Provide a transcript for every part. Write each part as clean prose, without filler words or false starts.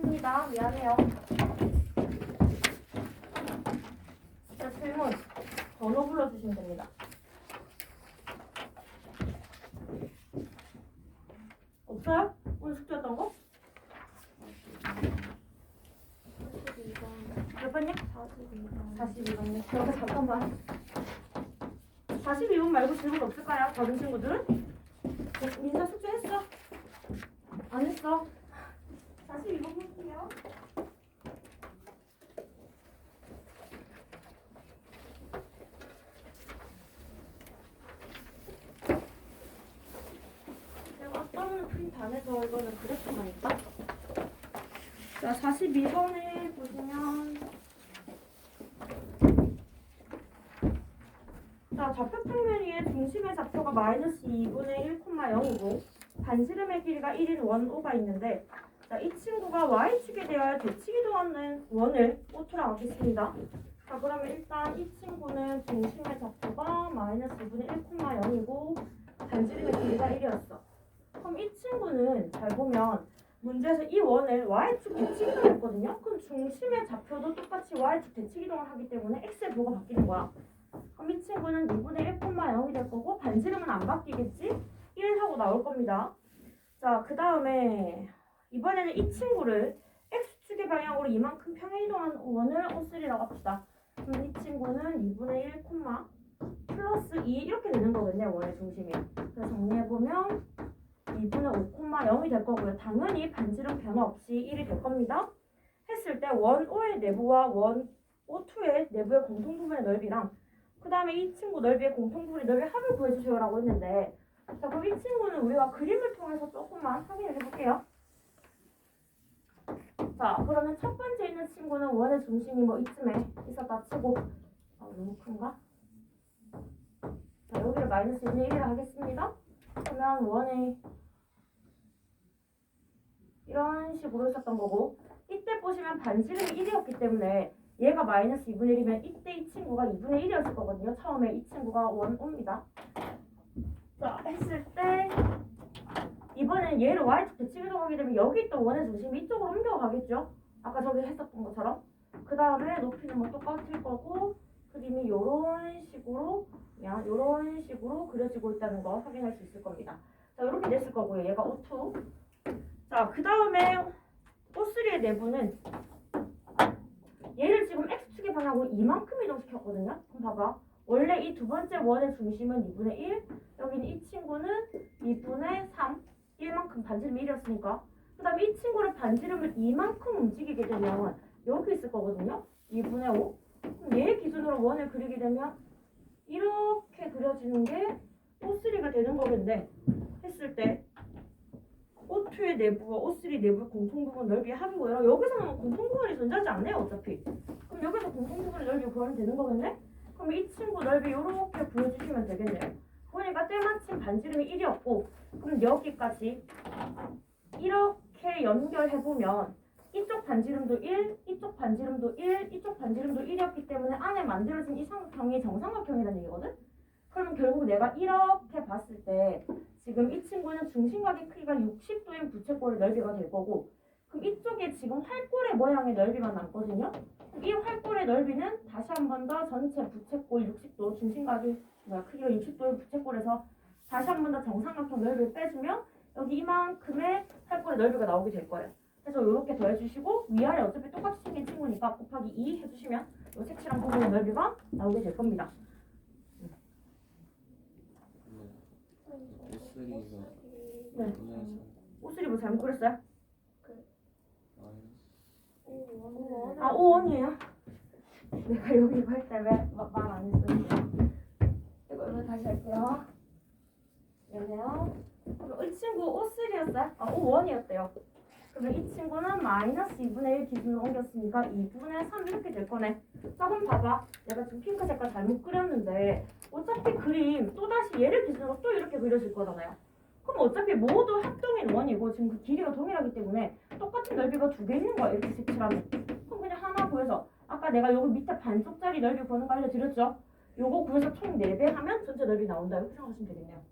했습니다. 미안해요. 자, 질문. 번호 불러주시면 됩니다. 없어요? 오늘 숙제였던 거? 42번. 몇 번요? 42번. 42번요. 여기 잠깐만. 42번 말고 질문 없을까요? 다른 친구들은? 민서 숙제 했어? 안 했어? 42번 볼게요. 내가 아까는 프린트 안 해서 이거는 그래프만 있다. 자, 42번에 보시면 자, 좌표평면 위에 중심의 좌표가 마이너스 2분의 1,0이고 반지름의 길이가 1인 원 O가 있는데 자, 이 친구가 Y축에 대하여 대칭이동하는 원을 O투라고 하겠습니다. 자, 그러면 일단 이 친구는 중심의 좌표가 마이너스 2분의 1,0이고 반지름의 길이가 1이었어. 그럼 이 친구는 잘 보면 문제에서 이 원을 Y축 대칭이동 했거든요. 그럼 중심의 좌표도 똑같이 Y축 대칭이동을 하기 때문에 X의 부호가 바뀌는 거야. 그럼 이 친구는 2분의 1,0이 될 거고 반지름은 안 바뀌겠지? 1 하고 나올 겁니다. 자, 그 다음에 이번에는 이 친구를 X축의 방향으로 이만큼 평행 이동한 원을 O3라고 합시다. 그럼 이 친구는 2분의 1, 플러스 2 이렇게 되는 거거든요. 원의 중심이. 그래서 정리해보면 2분의 5,0이 될 거고요. 당연히 반지름 변화 없이 1이 될 겁니다. 했을 때 원 O의 내부와 원 O2의 내부의 공통부분의 넓이랑 그 다음에 이 친구 넓이의 공통부분의 넓이 합을 구해주세요 라고 했는데 자, 그럼 이 친구는 우리가 그림을 통해서 조금만 확인을 해볼게요. 자, 그러면 첫 번째 있는 친구는 원의 중심이 뭐 이쯤에 있었다 치고 너무 큰가? 자, 여기를 마이너스 2분의 1이라 하겠습니다. 그러면 원의 이런 식으로 있었던 거고 이때 보시면 반지름이 1이었기 때문에 얘가 마이너스 2분의 1이면 이때 이 친구가 2분의 1이었을 거거든요. 처음에 이 친구가 원 O입니다. 자, 했을 때 이번엔 얘를 Y축 대칭이동하게 되면 여기 있던 원의 중심이 이쪽으로 옮겨가겠죠. 아까 저기 했었던 것처럼. 그 다음에 높이는 뭐 똑같을 거고 그림이 요런 식으로 그려지고 있다는 거 확인할 수 있을 겁니다. 자, 이렇게 됐을 거고요. 얘가 O2. 자, 그 다음에 O3의 내부는 얘를 지금 X축의 방향으로 이만큼 이동시켰거든요. 그럼 봐봐. 원래 이 두 번째 원의 중심은 2분의 1, 여기는 이 친구는 2분의 3, 1만큼 반지름이 1이었으니까 그 다음에 이 친구를 반지름을 이만큼 움직이게 되면 여기 있을 거거든요. 2분의 5. 그럼 얘 기준으로 원을 그리게 되면 이렇게 그려지는 게 O3가 되는 거겠는데 했을 때 O2의 내부와 O3 내부의 공통부분 넓이의 합이고요. 여기서는 공통부분이 존재하지 않네요. 어차피. 그럼 여기서 공통부분의 넓이 구하면 되는 거겠네? 그럼 이 친구 넓이 이렇게 보여주시면 되겠네요. 보니까 때마침 반지름이 1이었고 그럼 여기까지 이렇게 연결해보면 이쪽 반지름도 1, 이쪽 반지름도 1, 이쪽 반지름도 1이었기 때문에 안에 만들어진 이 삼각형이 정삼각형이라는 얘기거든? 그러면 결국 내가 이렇게 봤을 때 지금 이 친구는 중심각의 크기가 60도인 부채꼴의 넓이가 될 거고 그럼 이쪽에 지금 활골의 모양의 넓이가 남거든요. 이 활골의 넓이는 다시 한 번 더 전체 부채꼴 60도 중심각의 크기가 60도인 부채꼴에서 다시 한 번 더 정삼각형 넓이를 빼주면 여기 이만큼의 활골의 넓이가 나오게 될 거예요. 그래서 이렇게 더해주시고 위아래 어차피 똑같이 생긴 친구니까 곱하기 2 해주시면 이 색칠한 부분의 넓이가 나오게 될 겁니다. 네. O3 뭐 잘못 그렸어요? 아, O1이에요? 내가 여기 이거 할 때 왜 말 안 했어요? 이거 다시 할게요. 여기요. 이 친구 O3였어요? 아, O1이었대요. 그러면 이 친구는 마이너스 2분의 1 기준으로 옮겼으니까 2분의 3 이렇게 될 거네. 자, 그럼 봐봐. 내가 지금 핑크 색깔 잘못 그렸는데 어차피 그림 또다시 얘를 기준으로 또 이렇게 그려질 거잖아요. 그럼 어차피 모두 합동인 원이고 지금 그 길이가 동일하기 때문에 똑같은 넓이가 두 개 있는 거야. 이렇게 색칠하면. 그럼 그냥 하나 구해서 아까 내가 여기 밑에 반쪽짜리 넓이 구하는 거 알려드렸죠? 요거 구해서 총 4배 하면 전체 넓이 나온다. 이렇게 생각하시면 되겠네요.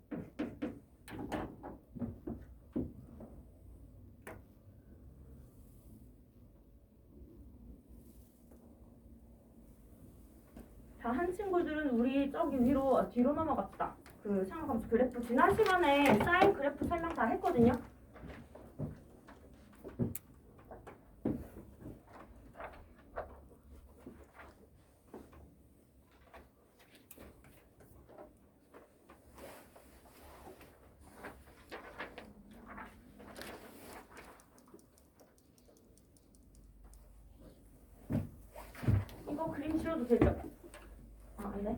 한 친구들은 우리 저기 위로 뒤로 넘어갔다. 그 삼각함수 그래프 지난 시간에 사인 그래프 설명 다 했거든요. 이거 그림 지워도 되죠? 아, 네.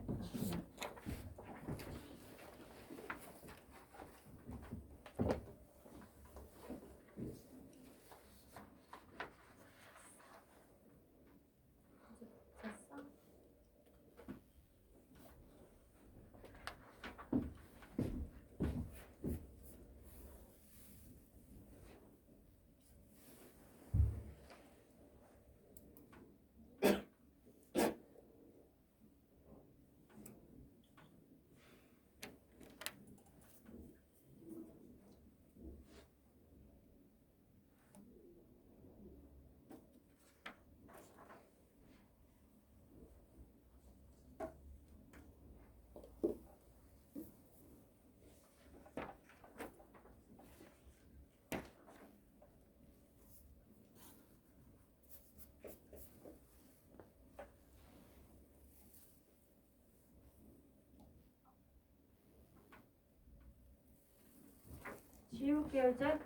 지울게요 이제.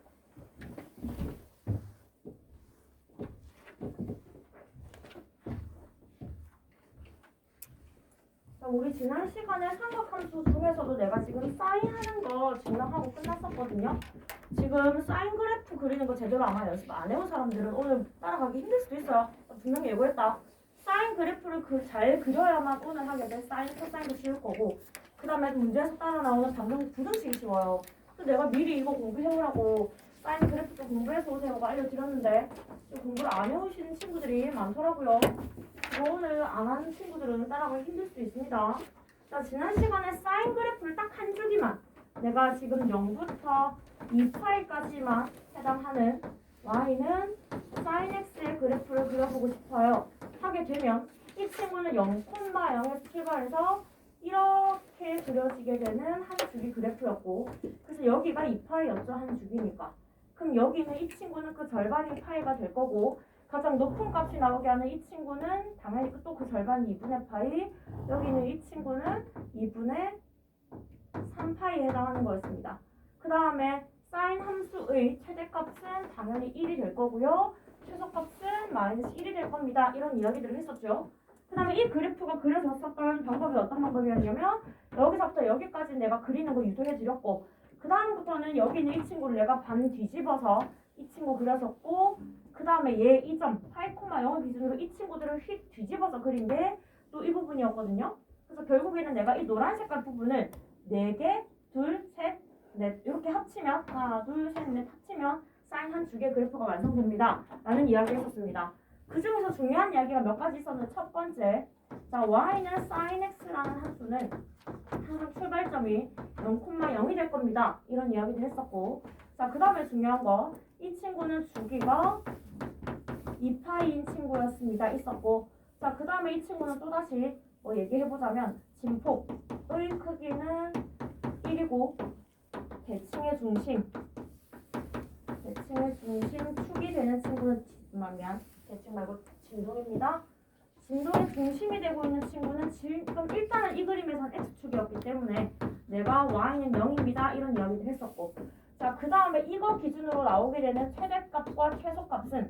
자, 우리 지난 시간에 삼각함수 중에서도 내가 지금 사인하는 거 증명하고 끝났었거든요. 지금 사인 그래프 그리는 거 제대로 아마 연습 안 해본 사람들은 오늘 따라가기 힘들 수도 있어요. 분명히 예고했다. 사인 그래프를 잘 그려야만 오늘 하게 될 사인, 코사인도 쉬울 거고, 그 다음에 문제에서 따라 나오는 방정 부등식이 쉬워요. 근데 내가 미리 이거 공부해오라고 사인 그래프 좀 공부해서 오세요고 알려드렸는데 공부를 안 해오시는 친구들이 많더라고요. 이거 오늘 안 하는 친구들은 따라가기 힘들 수 있습니다. 자, 지난 시간에 사인 그래프를 딱 한 줄기만, 내가 지금 0부터 2파이까지만 해당하는 y는 sin x의 그래프를 그려보고 싶어요. 하게 되면 이 친구는 0,0에서 출발해서 이렇게 그려지게 되는 한 줄기 그래프였고, 그래서 여기가 2파이였죠. 한 줄기니까. 그럼 여기는 이 친구는 그 절반이 파이가 될 거고, 가장 높은 값이 나오게 하는 이 친구는 당연히 또 그 절반이 2분의 파이, 여기는 이 친구는 2분의 3파이에 해당하는 거였습니다. 그 다음에 사인 함수의 최대값은 당연히 1이 될 거고요. 최소값은 마이너스 1이 될 겁니다. 이런 이야기들을 했었죠. 그 다음에 이 그래프가 그려졌었던 방법이 어떤 방법이었냐면, 여기서부터 여기까지 내가 그리는 거 유도해 드렸고, 그 다음부터는 여기 있는 이 친구를 내가 반 뒤집어서 이 친구 그렸었고, 그 다음에 얘 이 점 파이, 0을 기준으로 이 친구들을 휙 뒤집어서 그린 게 또 이 부분이었거든요. 그래서 결국에는 내가 이 노란 색깔 부분을 4개, 2, 3, 넷 이렇게 합치면, 하나, 둘, 셋, 넷 합치면 사인 한 줄기의 그래프가 완성됩니다. 라는 이야기를 했었습니다. 그 중에서 중요한 이야기가 몇 가지 있었는데, 첫 번째, 자, y는 sin x라는 함수는 항상 출발점이 0,0이 될 겁니다. 이런 이야기를 했었고, 자, 그 다음에 중요한 거, 이 친구는 주기가 2파이인 친구였습니다. 있었고, 자, 그 다음에 이 친구는 또다시 뭐 얘기해보자면, 진폭의 크기는 1이고, 대칭의 중심 축이 되는 친구는, 대칭 말고 진동입니다. 진동의 중심이 되고 있는 친구는 그럼 일단은 이 그림에서는 x축이었기 때문에 내가 y는 0입니다. 이런 이야기를 했었고, 자, 그 다음에 이거 기준으로 나오게 되는 최대값과 최소값은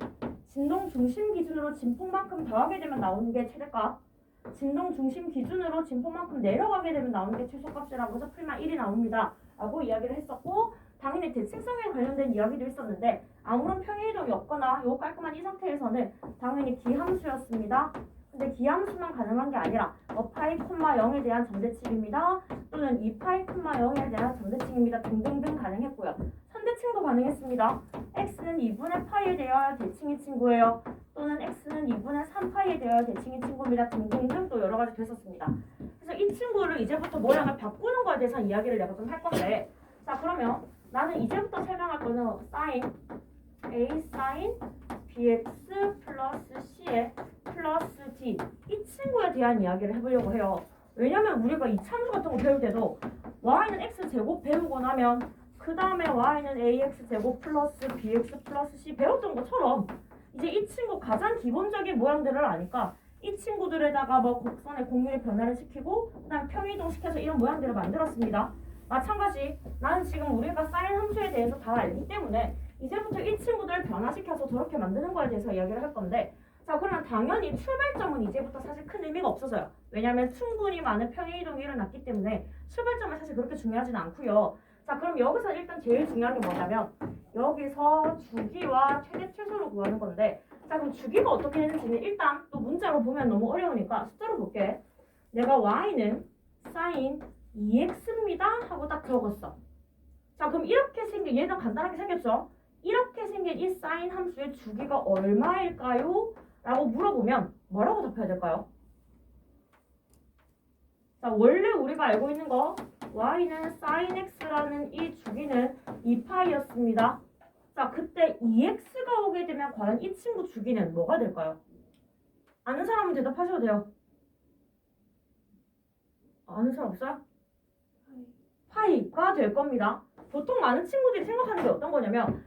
진동 중심 기준으로 진폭만큼 더하게 되면 나오는 게 최대값, 진동 중심 기준으로 진폭만큼 내려가게 되면 나오는 게 최소값이라고 해서 풀만 1이 나옵니다. 라고 이야기를 했었고, 당연히 대칭성에 관련된 이야기도 있었는데, 아무런 평행이동이 없거나 요 깔끔한 이 상태에서는 당연히 기함수였습니다. 근데 기함수만 가능한 게 아니라 파이, 0에 대한 점대칭입니다. 또는 2파이, 0에 대한 점대칭입니다. 등등등 가능했고요. 선대칭도 가능했습니다. x는 2분의 파이에 되어야 대칭의 친구예요. 또는 x는 2분의 3파이에 되어야 대칭의 친구입니다. 등등등 또 여러 가지 됐었습니다. 그래서 이 친구를 이제부터 모양을 바꾸는 거에 대해서 이야기를 내가 좀 할 건데, 자, 그러면 나는 이제부터 설명할 거는 sin a sin bx 플러스 c의 플러스 d, 이 친구에 대한 이야기를 해보려고 해요. 왜냐면 우리가 이 참수 같은 거 배울 때도 y는 x제곱 배우고 나면 그 다음에 y는 ax제곱 플러스 bx 플러스 c 배웠던 것처럼 이제 이 친구 가장 기본적인 모양들을 아니까 이 친구들에다가 뭐 곡선의 공률의 변화를 시키고 그다음 평이동시켜서 이런 모양들을 만들었습니다. 마찬가지 나는 지금 우리가 사인 함수에 대해서 다 알기 때문에 이제부터 이 친구들을 변화시켜서 저렇게 만드는 거에 대해서 이야기를 할 건데, 자 그러면 당연히 출발점은 이제부터 사실 큰 의미가 없어져요. 왜냐하면 충분히 많은 평행이동이 일어났기 때문에 출발점은 사실 그렇게 중요하지는 않고요. 자 그럼 여기서 일단 제일 중요한 게 뭐냐면 여기서 주기와 최대 최소를 구하는 건데, 자 그럼 주기가 어떻게 되는지는 일단 또 문자로 보면 너무 어려우니까 숫자로 볼게. 내가 y는 sin 2x입니다 하고 딱 적었어. 자 그럼 이렇게 생긴 얘는 간단하게 생겼죠. 이렇게 생긴 이 sin 함수의 주기가 얼마일까요? 라고 물어보면 뭐라고 답해야 될까요? 자 원래 우리가 알고 있는 거 y는 sin x라는 이 주기는 2파이였습니다. 자 그때 2x가 오게 되면 과연 이 친구 주기는 뭐가 될까요? 아는 사람은 대답하셔도 돼요. 아는 사람 없어요? 파이가 될 겁니다. 보통 많은 친구들이 생각하는 게 어떤 거냐면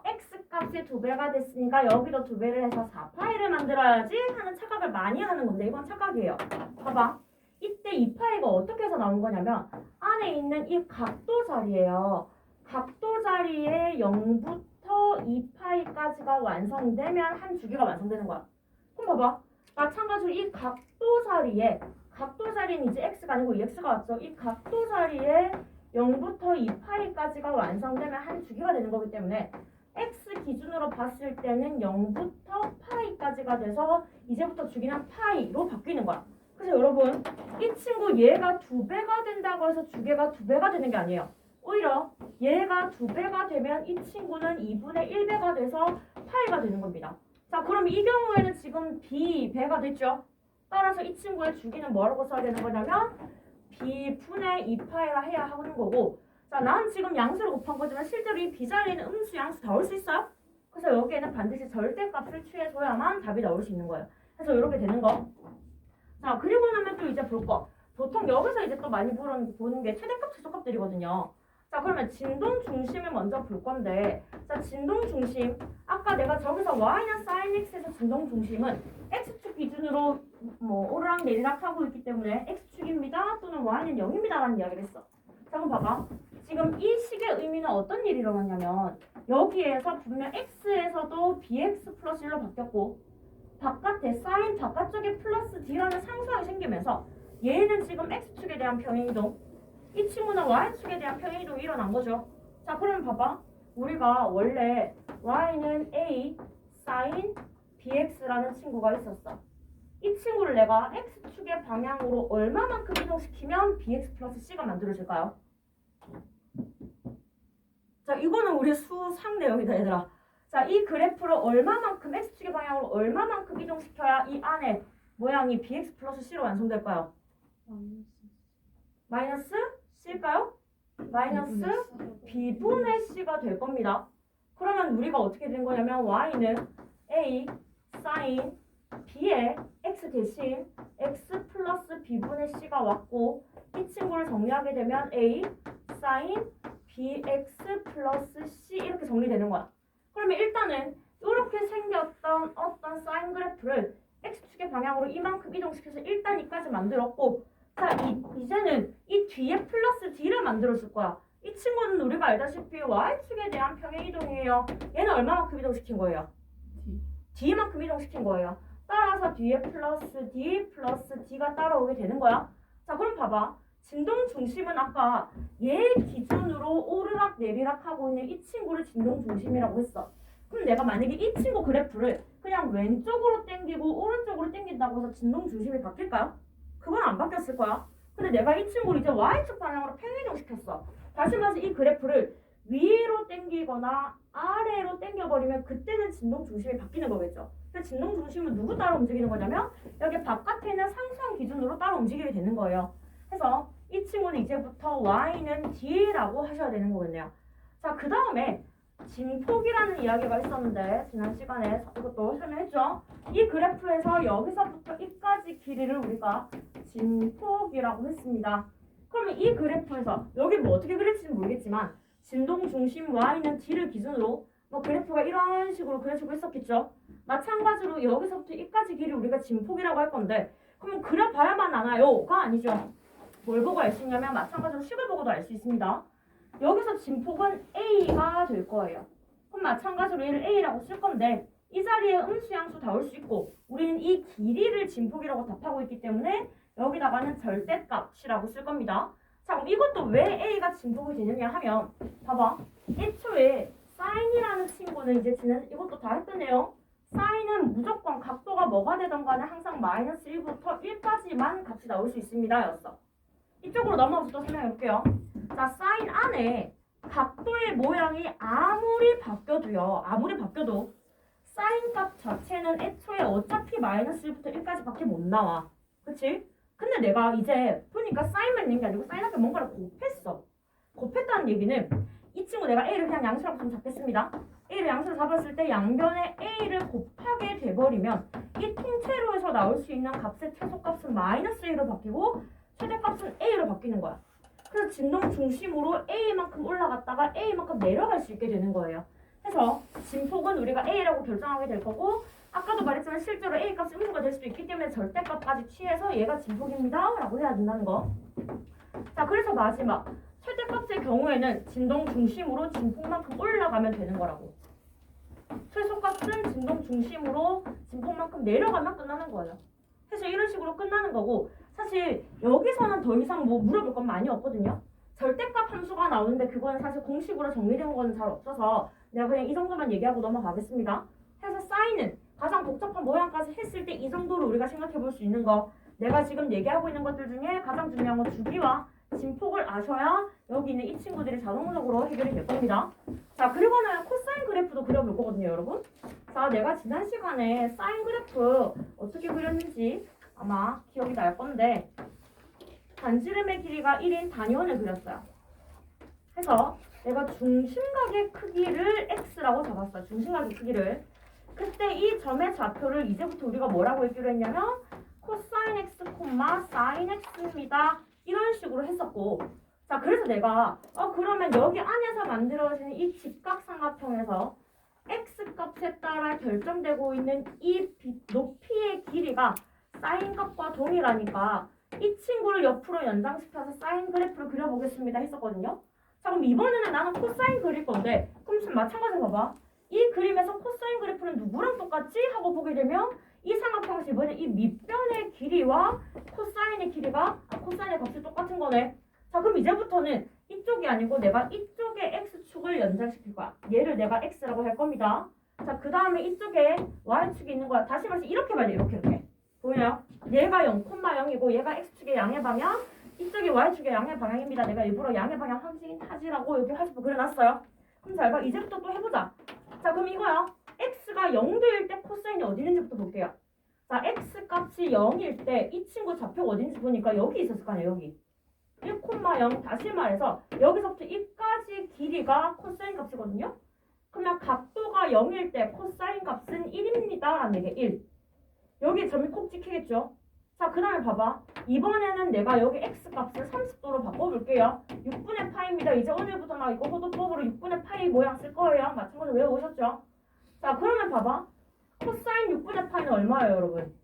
x 값이 2배가 됐으니까 여기도 2배를 해서 4파이를 만들어야지 하는 착각을 많이 하는 건데 이건 착각이에요. 봐봐. 이때 2파이가 어떻게 해서 나온 거냐면 안에 있는 이 각도 자리예요. 각도 자리에 0부터 2파이까지가 완성되면 한 주기가 완성되는 거야. 그럼 봐봐. 마찬가지로 이 각도 자리는 이제 x가 아니고 2x가 왔죠. 이 각도 자리에 0부터 2파이까지가 완성되면 한 주기가 되는 거기 때문에 x 기준으로 봤을 때는 0부터 파이까지가 돼서 이제부터 주기는 파이로 바뀌는 거야. 그래서 여러분 이 친구 얘가 2배가 된다고 해서 주기가 2배가 되는 게 아니에요. 오히려 얘가 2배가 되면 이 친구는 2분의 1배가 돼서 파이가 되는 겁니다. 자 그럼 이 경우에는 지금 b배가 됐죠. 따라서 이 친구의 주기는 뭐라고 써야 되는 거냐면 b분의 2파이라 해야 하는 거고, 자 난 지금 양수를 곱한 거지만 실제로 이 b자리에는 음수 양수 다 올 수 있어요. 그래서 여기에는 반드시 절대값을 취해줘야만 답이 나올 수 있는 거예요. 그래서 이렇게 되는 거. 자 그리고 나면 또 이제 볼 거. 보통 여기서 이제 또 많이 보는 게 최대값 최소값들이거든요. 자 그러면 진동 중심을 먼저 볼 건데, 자 진동 중심 아까 내가 저기서 y는 sin x에서 진동 중심은 x축 기준으로 뭐 오르락 내리락 하고 있기 때문에 x축입니다 또는 y는 0입니다 라는 이야기를 했어. 자 그럼 봐봐. 지금 이 식의 의미는 어떤 일이 일어났냐면 여기에서 분명 x에서도 bx 플러스 1로 바뀌었고 바깥에 sin 바깥쪽에 플러스 d라는 상수항이 생기면서 얘는 지금 x축에 대한 평행이동, 이 친구는 y축에 대한 평행이동이 일어난 거죠. 자 그러면 봐봐. 우리가 원래 y는 a sin bx라는 친구가 있었어. 이 친구를 내가 x축의 방향으로 얼마만큼 이동시키면 bx 플러스 c가 만들어질까요? 자 이거는 우리 수상 내용이다 얘들아. 자 이 그래프를 얼마만큼 x축의 방향으로 얼마만큼 이동시켜야 이 안에 모양이 bx 플러스 c로 완성될까요? 마이너스 c일까요? 마이너스 b분의 c가 될 겁니다. 그러면 우리가 어떻게 된 거냐면 y는 a sin b의 x 대신 x 플러스 b분의 c가 왔고 이 친구를 정리하게 되면 a sin bx 플러스 c 이렇게 정리되는 거야. 그러면 일단은 이렇게 생겼던 어떤 사인 그래프를 x축의 방향으로 이만큼 이동시켜서 일단 이까지 만들었고, 자 이제는 이 뒤에 플러스 d를 만들어줄 거야. 이 친구는 우리가 알다시피 y축에 대한 평행이동이에요. 얘는 얼마만큼 이동시킨 거예요? d만큼 이동시킨 거예요. 따라서 뒤에 플러스 d가 따라오게 되는 거야. 자 그럼 봐봐. 진동 중심은 아까 얘 기준으로 오르락 내리락 하고 있는 이 친구를 진동 중심이라고 했어. 그럼 내가 만약에 이 친구 그래프를 그냥 왼쪽으로 당기고 오른쪽으로 당긴다고 해서 진동 중심이 바뀔까요? 그건 안 바뀌었을 거야. 근데 내가 이 친구를 이제 y축 방향으로 평행이동 시켰어. 다시 말해서 이 그래프를 위로 당기거나 아래로 당겨버리면 그때는 진동 중심이 바뀌는 거겠죠. 그래서 진동 중심은 누구 따라 움직이는 거냐면 여기 바깥에 있는 상수항 기준으로 따라 움직이게 되는 거예요. 그래서 이 친구는 이제부터 y는 d라고 하셔야 되는 거겠네요. 자, 그 다음에 진폭이라는 이야기가 있었는데 지난 시간에 이것도 설명했죠. 이 그래프에서 여기서부터 이까지 길이를 우리가 진폭이라고 했습니다. 그러면 이 그래프에서 여기 뭐 어떻게 그릴지는 모르겠지만 진동 중심 y는 d를 기준으로 뭐 그래프가 이런 식으로 그려지고 있었겠죠. 마찬가지로 여기서부터 이까지 길이 우리가 진폭이라고 할 건데 그러면 그려봐야만 아나요?가 아니죠. 뭘 보고 알 수 있냐면 마찬가지로 식을 보고도 알 수 있습니다. 여기서 진폭은 a가 될 거예요. 그럼 마찬가지로 얘를 a라고 쓸 건데 이 자리에 음수 양수 다 올 수 있고 우리는 이 길이를 진폭이라고 답하고 있기 때문에 여기다가는 절대값이라고 쓸 겁니다. 자, 그럼 이것도 왜 a가 진폭이 되느냐 하면 봐봐. 애초에 사인이라는 친구는 이제 지난 이것도 다 했었네요. 사인은 무조건 각도가 뭐가 되던 간에 항상 마이너스 1부터 1까지만 값이 나올 수 있습니다 였어. 이쪽으로 넘어가서 또 설명해 볼게요. 자, 사인 안에 각도의 모양이 아무리 바뀌어도 사인 값 자체는 애초에 어차피 마이너스 1부터 1까지 밖에 못 나와. 그치? 근데 내가 이제 보니까 사인만 있는 게 아니고 사인 앞에 뭔가를 곱했어. 곱했다는 얘기는 이 친구 내가 a를 그냥 양수라고 좀 잡겠습니다. a를 양수로 잡았을 때 양변에 a를 곱하게 돼버리면 이 통째로에서 나올 수 있는 값의 최소값은 마이너스 a로 바뀌고 최대값은 a로 바뀌는 거야. 그래서 진동 중심으로 a만큼 올라갔다가 a만큼 내려갈 수 있게 되는 거예요. 그래서 진폭은 우리가 a라고 결정하게 될 거고 아까도 말했지만 실제로 a 값이 음수가 될 수도 있기 때문에 절대값까지 취해서 얘가 진폭입니다 라고 해야 된다는 거. 자, 그래서 마지막 최대값의 경우에는 진동 중심으로 진폭만큼 올라가면 되는 거라고. 최소값은 진동 중심으로 진폭만큼 내려가면 끝나는 거예요. 그래서 이런 식으로 끝나는 거고 사실 여기서는 더 이상 뭐 물어볼 건 많이 없거든요. 절대값 함수가 나오는데 그거는 사실 공식으로 정리된 거는 잘 없어서 내가 그냥 이 정도만 얘기하고 넘어가겠습니다. 그래서 사인은 가장 복잡한 모양까지 했을 때 이 정도로 우리가 생각해 볼 수 있는 거 내가 지금 얘기하고 있는 것들 중에 가장 중요한 건 주기와 진폭을 아셔야 여기 있는 이 친구들이 자동적으로 해결이 될 겁니다. 자, 그리고는 코사인 그래프도 그려볼 거거든요, 여러분. 자, 내가 지난 시간에 사인 그래프 어떻게 그렸는지 아마 기억이 날 건데 반지름의 길이가 1인 단위원을 그렸어요. 그래서 내가 중심각의 크기를 x라고 잡았어요. 중심각의 크기를. 그때 이 점의 좌표를 이제부터 우리가 뭐라고 했기로 했냐면 코사인 x, 사인 x입니다. 이런 식으로 했었고 자, 그래서 내가 그러면 여기 안에서 만들어지는 이 직각삼각형에서 x값에 따라 결정되고 있는 이 높이의 길이가 사인 값과 동일하니까 이 친구를 옆으로 연장시켜서 사인 그래프를 그려보겠습니다 했었거든요. 자, 그럼 이번에는 나는 코사인 그릴 건데 그럼 지금 마찬가지로 봐봐. 이 그림에서 코사인 그래프는 누구랑 똑같지? 하고 보게 되면 이 삼각형에서 이번에 이 밑변의 길이와 코사인의 길이가 코사인의 값이 똑같은 거네. 자, 그럼 이제부터는 이쪽이 아니고 내가 이쪽에 x축을 연장시킬 거야. 얘를 내가 x라고 할 겁니다. 자, 그 다음에 이쪽에 y축이 있는 거야. 다시 말해서 이렇게 봐야 돼. 이렇게. 보여요? 얘가 0,0이고 얘가 x축의 양의 방향, 이쪽이 y축의 양의 방향입니다. 내가 일부러 양의 방향 확인 타지라고 여기 화살표 그려놨어요. 그럼 잘 봐. 이제부터 또 해보자. 자, 그럼 이거야. x가 0도일 때 코사인이 어디 있는지부터 볼게요. 자, x 값이 0일 때 이 친구 좌표가 어딘지 보니까 여기 있었을 거 아니에요. 여기 1,0 다시 말해서 여기서부터 이까지 길이가 코사인 값이거든요. 그러면 각도가 0일 때 코사인 값은 1입니다 라는 얘기 1. 여기 점이 콕 찍히겠죠. 자, 그 다음에 봐봐. 이번에는 내가 여기 x 값을 30도로 바꿔볼게요. 6분의 파입니다. 이제 오늘부터 나 이거 호도법으로 6분의 파이 모양 쓸 거예요. 마찬가지로 외워오셨죠? 자, 그러면 봐봐. 코사인 6분의 파이는 얼마예요, 여러분?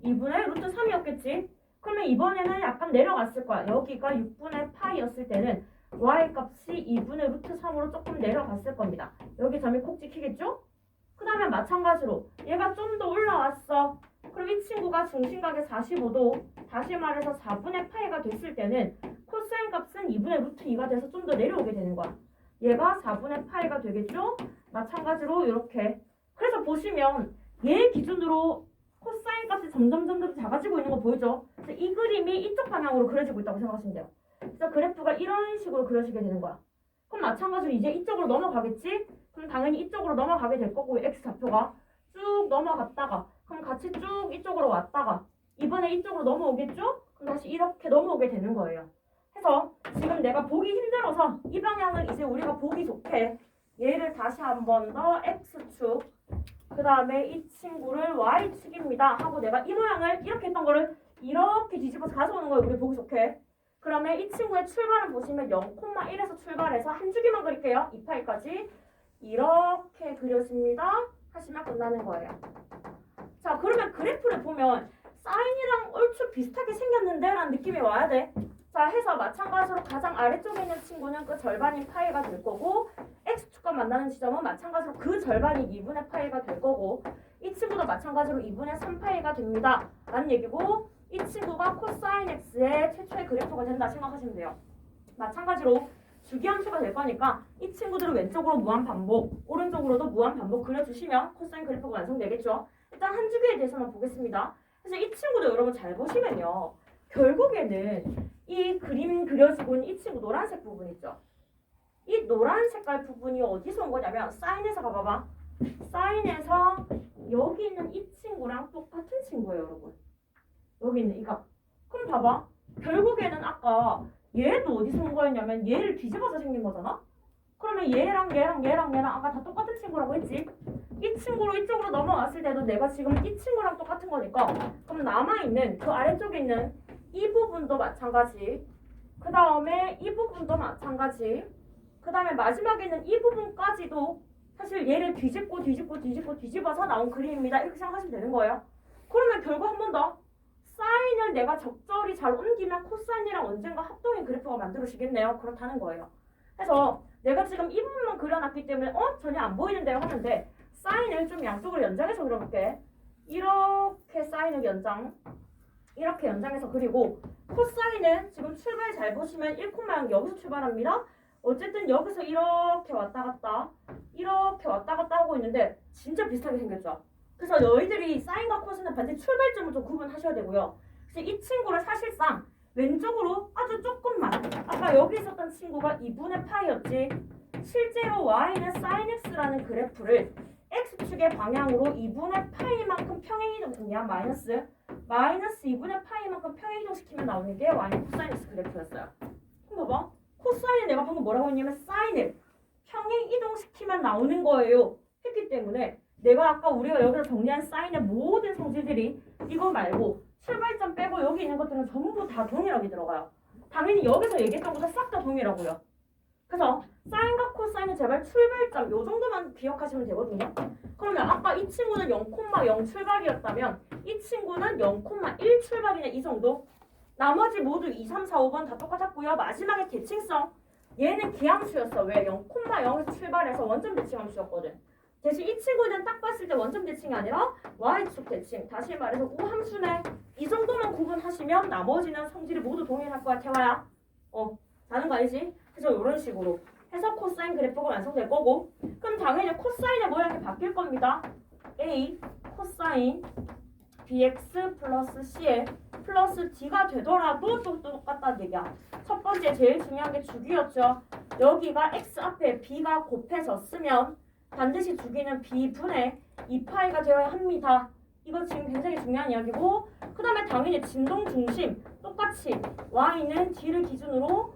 2분의 루트 3이었겠지? 그러면 이번에는 약간 내려갔을 거야. 여기가 6분의 파이였을 때는 y 값이 2분의 루트 3으로 조금 내려갔을 겁니다. 여기 점이 콕 찍히겠죠? 그 다음에 마찬가지로 얘가 좀 더 올라왔어. 그럼 이 친구가 중심각의 45도, 다시 말해서 4분의 파이가 됐을 때는 코사인 값은 2분의 루트 2가 돼서 좀 더 내려오게 되는 거야. 얘가 4분의 파이가 되겠죠? 마찬가지로 이렇게. 그래서 보시면 얘 기준으로 코사인 값이 점점 작아지고 있는 거 보이죠? 그래서 이 그림이 이쪽 방향으로 그려지고 있다고 생각하시면 돼요. 그래서 그래프가 이런 식으로 그려지게 되는 거야. 그럼 마찬가지로 이제 이쪽으로 넘어가겠지? 그럼 당연히 이쪽으로 넘어가게 될 거고 x좌표가 쭉 넘어갔다가 그럼 같이 쭉 이쪽으로 왔다가 이번에 이쪽으로 넘어오겠죠? 그럼 다시 이렇게 넘어오게 되는 거예요. 그래서 지금 내가 보기 힘들어서 이 방향을 이제 우리가 보기 좋게 얘를 다시 한 번 더 x축 그 다음에 이 친구를 y축입니다 하고 내가 이 모양을 이렇게 했던 거를 이렇게 뒤집어서 가져오는 거예요. 우리 보기 좋게. 그러면 이 친구의 출발은 보시면 0,1에서 출발해서 한 주기만 그릴게요. 2파이까지 이렇게 그려집니다 하시면 끝나는 거예요. 자, 그러면 그래프를 보면 사인이랑 얼추 비슷하게 생겼는데 라는 느낌이 와야 돼. 자, 해서 마찬가지로 가장 아래쪽에 있는 친구는 그 절반인 파이가 될 거고 x축과 만나는 지점은 마찬가지로 그 절반이 2분의 파이가 될 거고 이 친구도 마찬가지로 2분의 3파이가 됩니다 라는 얘기고 이 친구가 코사인 x의 최초의 그래프가 된다 생각하시면 돼요. 마찬가지로 주기함수가 될 거니까 이 친구들은 왼쪽으로 무한반복, 오른쪽으로도 무한반복 그려주시면 코사인 그래프가 완성되겠죠. 일단 한 주기에 대해서만 보겠습니다. 그래서 이 친구도 여러분 잘 보시면요. 결국에는 이 그림 그려지고 있는 이 친구 노란색 부분 있죠. 이 노란 색깔 부분이 어디서 온 거냐면 사인에서 가봐봐. 사인에서 여기 있는 이 친구랑 똑같은 친구예요, 여러분. 여기 있는 이거. 그럼 봐봐. 결국에는 아까 얘도 어디서 온 거였냐면 얘를 뒤집어서 생긴 거잖아? 그러면 얘랑 아까 다 똑같은 친구라고 했지? 이 친구로 이쪽으로 넘어왔을 때도 내가 지금 이 친구랑 똑같은 거니까 그럼 남아있는 그 아래쪽에 있는 이 부분도 마찬가지 그 다음에 이 부분도 마찬가지 그 다음에 마지막에 있는 이 부분까지도 사실 얘를 뒤집어서 나온 그림입니다. 이렇게 생각하시면 되는 거예요. 그러면 결국 한 번 더 사인을 내가 적절히 잘 옮기면 코사인이랑 언젠가 합동의 그래프가 만들어지겠네요. 그렇다는 거예요. 그래서 내가 지금 이 부분만 그려놨기 때문에 전혀 안 보이는데요 하는데 사인을 좀 양쪽으로 연장해서 그려볼게. 이렇게 사인을 이렇게 연장해서 그리고 코사인은 지금 출발 잘 보시면 1,0 여기서 출발합니다. 어쨌든 여기서 이렇게 왔다 갔다 하고 있는데 진짜 비슷하게 생겼죠. 그래서 너희들이 사인과 코사인은 반드시 출발점을 좀 구분하셔야 되고요. 그래서 이 친구를 사실상 왼쪽으로 아주 조금만 아까 여기 있었던 친구가 2분의 파이였지. 실제로 y는 sin x라는 그래프를 x축의 방향으로 2분의 파이만큼 평행이동이야. 마이너스 2분의 파이만큼 평행이동시키면 나오는 게 y는 코사인 x 그래프였어요. 그럼 봐봐. 코사인을 내가 방금 뭐라고 했냐면 사인을 평행이동시키면 나오는 거예요. 했기 때문에 내가 아까 우리가 여기서 정리한 사인의 모든 성질들이 이거 말고 출발점 빼고 여기 있는 것들은 전부 다 동일하게 들어가요. 당연히 여기서 얘기했던 것도 싹 다 동일하고요. 그래서 사인과 코사인은 제발 출발점 요 정도만 기억하시면 되거든요. 그러면 아까 이 친구는 0,0 출발이었다면 이 친구는 0,1 출발이냐 이 정도. 나머지 모두 2, 3, 4, 5번 다 똑같았고요. 마지막에 대칭성. 얘는 기함수였어. 왜? 0,0에서 출발해서 원점 대칭함수였거든. 대신 이 친구는 딱 봤을 때 원점 대칭이 아니라 y축 대칭. 다시 말해서 우함수네. 이 정도만 구분하시면 나머지는 성질이 모두 동일할 거야. 태화야. 다른 거 아니지? 그래서 이런 식으로 해서 코사인 그래프가 완성될 거고 그럼 당연히 코사인의 모양이 바뀔 겁니다. a 코사인 bx 플러스 c에 플러스 d가 되더라도 또 똑같다는 얘기야. 첫 번째 제일 중요한 게 주기였죠. 여기가 x 앞에 b가 곱해졌으면 반드시 주기는 b분의 2파이가 되어야 합니다. 이거 지금 굉장히 중요한 이야기고 그 다음에 당연히 진동 중심 똑같이 y는 d를 기준으로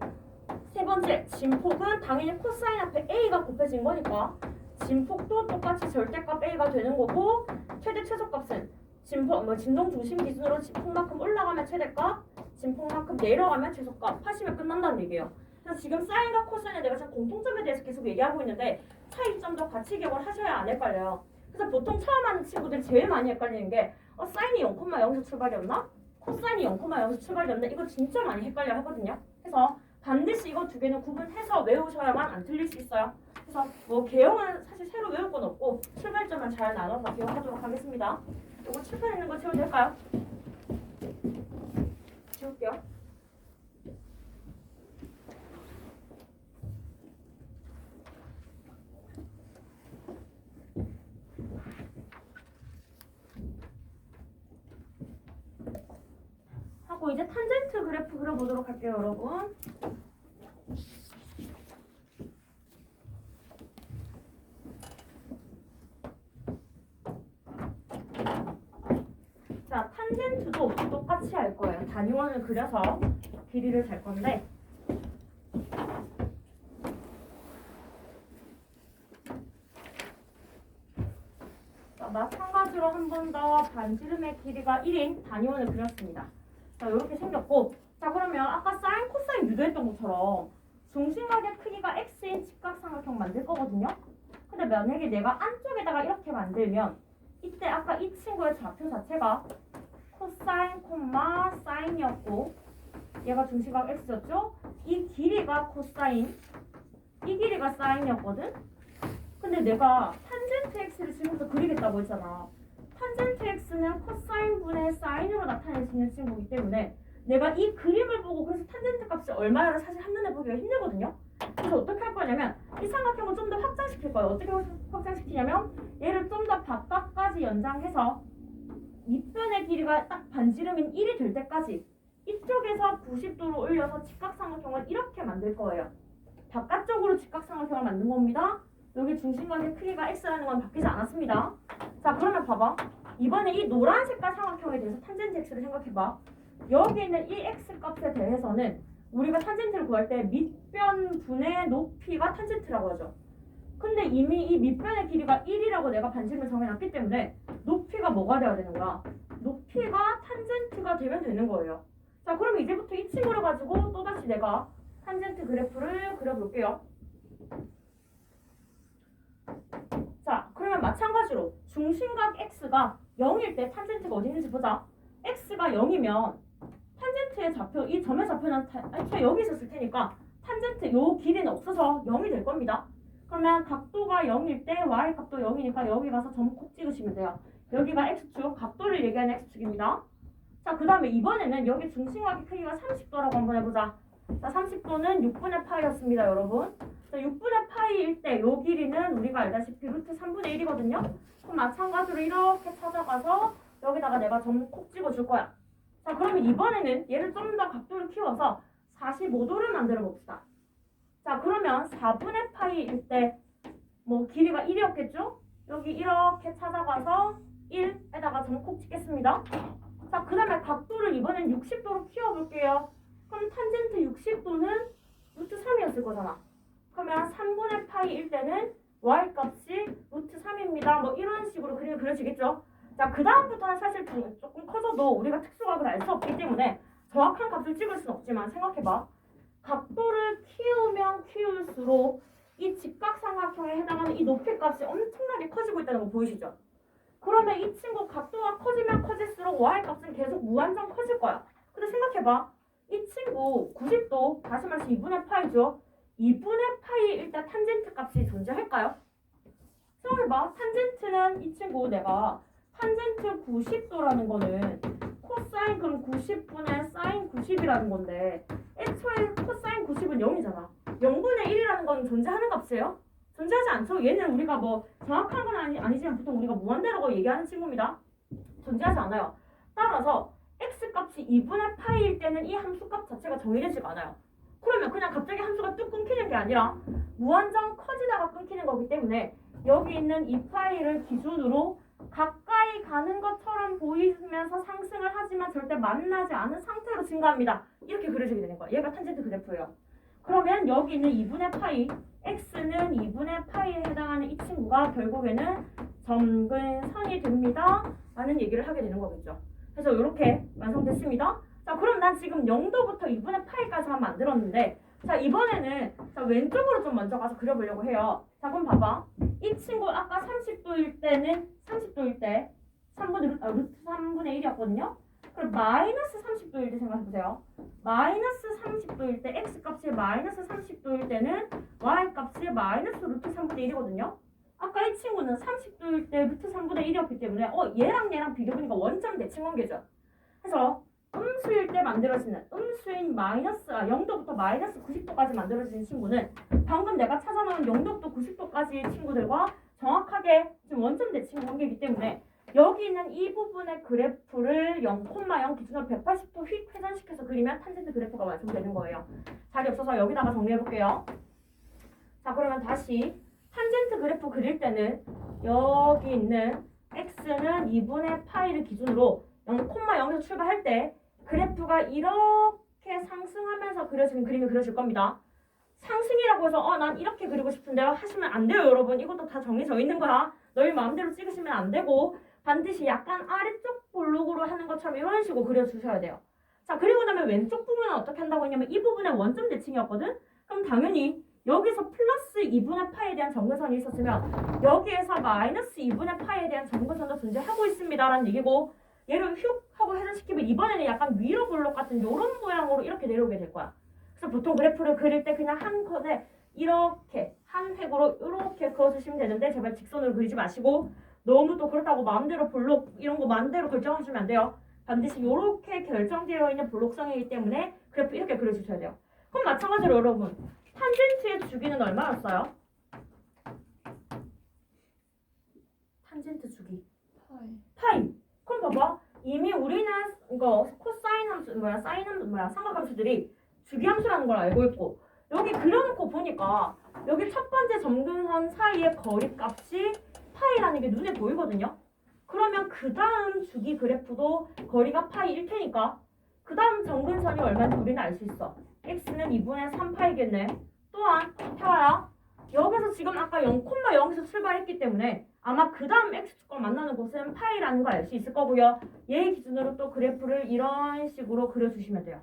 세 번째 진폭은 당연히 코사인 앞에 a가 곱해진 거니까 진폭도 똑같이 절대값 a가 되는 거고 최대 최소값은 진동 중심 기준으로 진폭만큼 올라가면 최대값 진폭만큼 내려가면 최소값 하시면 끝난다는 얘기예요. 그래서 지금 사인과 코사인에 내가 지금 공통점에 대해서 계속 얘기하고 있는데 차이점도 같이 기억을 하셔야 안 헷갈려요. 그래서 보통 처음 하는 친구들이 제일 많이 헷갈리는 게 사인이 0,0에서 출발이었나? 코사인이 0,0에서 출발이었나? 이거 진짜 많이 헷갈려 하거든요. 그래서 반드시 이거 두 개는 구분해서 외우셔야만 안 틀릴 수 있어요. 그래서 뭐 개형은 사실 새로 외울 건 없고 출발점만 잘 나눠서 기억하도록 하겠습니다. 이거 칠판에 있는 거 지워도 될까요? 지울게요. 하고 이제 탄젠트 그래프 그려보도록 할게요, 여러분. 자, 탄젠트도 똑같이 할 거예요. 단위원을 그려서 길이를 잴 건데 반지름의 길이가 1인 단위원을 그렸습니다. 자, 이렇게 생겼고, 자, 그러면 아까 사인, 코사인 유도했던 것처럼 중심각의 크기가 x인 직각삼각형 만들 거거든요. 근데 만약에 내가 안쪽에다가 이렇게 만들면 이때 아까 이 친구의 좌표 자체가 코사인, 콤마, 사인이었고 얘가 중심각 x였죠? 이 길이가 코사인, 이 길이가 사인이었거든? 근데 내가 탄젠트 x를 지금부터 그리겠다고 했잖아. 탄젠트 x는 코사인 분의 사인으로 나타낼 수 있는 친구이기 때문에 내가 이 그림을 보고 그래서 탄젠트 값이 얼마야를 사실 한눈에 보기가 힘들거든요. 그래서 어떻게 할 거냐면 이 삼각형을 좀 더 확장시킬 거예요. 어떻게 확장시키냐면 얘를 좀 더 바깥까지 연장해서 밑변의 길이가 딱 반지름인 1이 될 때까지 이쪽에서 90도로 올려서 직각삼각형을 이렇게 만들 거예요. 바깥쪽으로 직각삼각형을 만든 겁니다. 여기 중심각의 크기가 x라는 건 바뀌지 않았습니다. 자, 그러면 봐봐. 이번에 이 노란 색깔 삼각형에 대해서 탄젠트 x를 생각해봐. 여기 있는 이 x 값에 대해서는 우리가 탄젠트를 구할 때 밑변 분의 높이가 탄젠트라고 하죠. 근데 이미 이 밑변의 길이가 1이라고 내가 반지름을 정해놨기 때문에 높이가 뭐가 돼야 되는 거야? 높이가 탄젠트가 되면 되는 거예요. 자, 그럼 이제부터 이 친구를 가지고 또다시 내가 탄젠트 그래프를 그려볼게요. 자, 그러면 마찬가지로 중심각 x가 0일 때 탄젠트가 어디 있는지 보자. x가 0이면 탄젠트의 좌표, 이 점의 좌표는 애초에 여기 있었을 테니까 탄젠트 요 길이는 없어서 0이 될 겁니다. 그러면 각도가 0일 때 y값도 0이니까 여기 가서 점 콕 찍으시면 돼요. 여기가 x축, 각도를 얘기하는 x축입니다. 자, 그 다음에 이번에는 여기 중심각의 크기가 30도라고 한번 해보자. 자, 30도는 6분의 파이였습니다, 여러분. 자, 6분의 파이일 때 요 길이는 우리가 알다시피 루트 3분의 1이거든요. 그럼 마찬가지로 이렇게 찾아가서 여기다가 내가 점 콕 찍어줄 거야. 자, 그러면 이번에는 얘를 좀 더 각도를 키워서 45도를 만들어 봅시다. 자, 그러면 4분의 파이일 때 뭐 길이가 1이었겠죠? 여기 이렇게 찾아가서 1에다가 점 콕 찍겠습니다. 자, 그 다음에 각도를 이번엔 60도로 키워볼게요. 그럼 탄젠트 60도는 루트 3이었을 거잖아. 그러면 3분의 파이일 때는 y값이 루트 3입니다. 뭐 이런 식으로 그림이 그려지겠죠? 자, 그 다음부터는 사실 조금 커져도 우리가 특수각을 알 수 없기 때문에 정확한 값을 찍을 수는 없지만 생각해봐. 각도를 키우면 키울수록 이 직각삼각형에 해당하는 이 높이값이 엄청나게 커지고 있다는 거 보이시죠? 그러면 이 친구 각도가 커지면 커질수록 y값은 계속 무한정 커질 거야. 근데 생각해봐. 이 친구 90도, 다시 말해서 2분의 파이죠? 2분의 파이일 때 탄젠트 값이 존재할까요? 생각해봐. 탄젠트는 이 친구 내가 탄젠트 90도라는 거는 코사인 그럼 90분의 사인 90이라는 건데 애초에 코사인 90은 0이잖아. 0분의 1이라는 건 존재하는 값이에요? 존재하지 않죠? 얘는 우리가 뭐 정확한 건 아니지만 보통 우리가 무한대라고 얘기하는 친구입니다. 존재하지 않아요. 따라서 x값이 2분의 파이일 때는 이 함수값 자체가 정의되지가 않아요. 그러면 그냥 갑자기 함수가 뚝 끊기는 게 아니라 무한정 커지다가 끊기는 거기 때문에 여기 있는 이 파이를 기준으로 가까이 가는 것처럼 보이면서 상승을 하지만 절대 만나지 않은 상태로 증가합니다. 이렇게 그려지게 되는 거야. 얘가 탄젠트 그래프예요. 그러면 여기 있는 2분의 파이, x는 2분의 파이에 해당하는 이 친구가 결국에는 점근선이 됩니다. 라는 얘기를 하게 되는 거겠죠. 그래서 이렇게 완성됐습니다. 자, 그럼 난 지금 0도부터 2분의 파이까지만 만들었는데 자, 이번에는 자, 왼쪽으로 좀 먼저 가서 그려보려고 해요. 자, 그럼 봐봐. 이 친구 아까 30도일 때는 30도일 때 루트 3분의 1이었거든요. 그럼 마이너스 30도일 때 생각해보세요. 마이너스 30도일 때 x값이 마이너스 30도일 때는 y값이 마이너스 루트 3분의 1이거든요. 아까 이 친구는 30도일 때 루트 3분의 1이었기 때문에 얘랑 비교해보니까 원점 대칭 관계죠. 그래서 음수일 때 만들어지는 음수인 0도부터 마이너스 90도까지 만들어지는 친구는 방금 내가 찾아놓은 0도부터 90도까지의 친구들과 정확하게 지금 원점 대칭 관계이기 때문에 여기 있는 이 부분의 그래프를 0,0 기준으로 180도 휙 회전시켜서 그리면 탄젠트 그래프가 완성되는 거예요. 자리 없어서 여기다가 정리해볼게요. 자, 그러면 다시 탄젠트 그래프 그릴 때는 여기 있는 x는 2분의 파이를 기준으로 0,0에서 출발할 때 그래프가 이렇게 상승하면서 그려지는 그림이 그려질 겁니다. 상승이라고 해서 난 이렇게 그리고 싶은데요 하시면 안 돼요, 여러분. 이것도 다 정해져 있는 거야. 너희 마음대로 찍으시면 안 되고 반드시 약간 아래쪽 볼록으로 하는 것처럼 이런 식으로 그려주셔야 돼요. 자, 그리고 나면 왼쪽 부분은 어떻게 한다고 했냐면 이 부분에 원점 대칭이었거든? 그럼 당연히 여기서 플러스 2분의 파이에 대한 정근선이 있었으면 여기에서 마이너스 2분의 파이에 대한 정근선도 존재하고 있습니다라는 얘기고, 얘를 휙 하고 해제시키면 이번에는 약간 위로 볼록 같은 이런 모양으로 이렇게 내려오게 될 거야. 그래서 보통 그래프를 그릴 때 그냥 한 컷에 이렇게 한 획으로 이렇게 그어주시면 되는데, 제발 직선으로 그리지 마시고 너무 또 그렇다고 마음대로 볼록 이런 거 마음대로 결정하시면 안 돼요. 반드시 이렇게 결정되어 있는 볼록성이기 때문에 그래프 이렇게 그려주셔야 돼요. 그럼 마찬가지로 여러분, 탄젠트의 주기는 얼마였어요? 탄젠트 주기 파이. 그럼 봐봐, 이미 우리는 이거 코사인 함수 사인 함수 삼각함수들이 주기 함수라는 걸 알고 있고, 여기 그려놓고 보니까 여기 첫 번째 점근선 사이의 거리값이 파이라는 게 눈에 보이거든요. 그러면 그 다음 주기 그래프도 거리가 파이일 테니까 그 다음 점근선이 얼마인지 우리는 알 수 있어. x는 2분의 3파이겠네. 또한 태화야, 여기서 지금 아까 0,0에서 출발했기 때문에 아마 그 다음 x축과 만나는 곳은 파이라는 걸 알 수 있을 거고요. 얘 기준으로 또 그래프를 이런 식으로 그려주시면 돼요.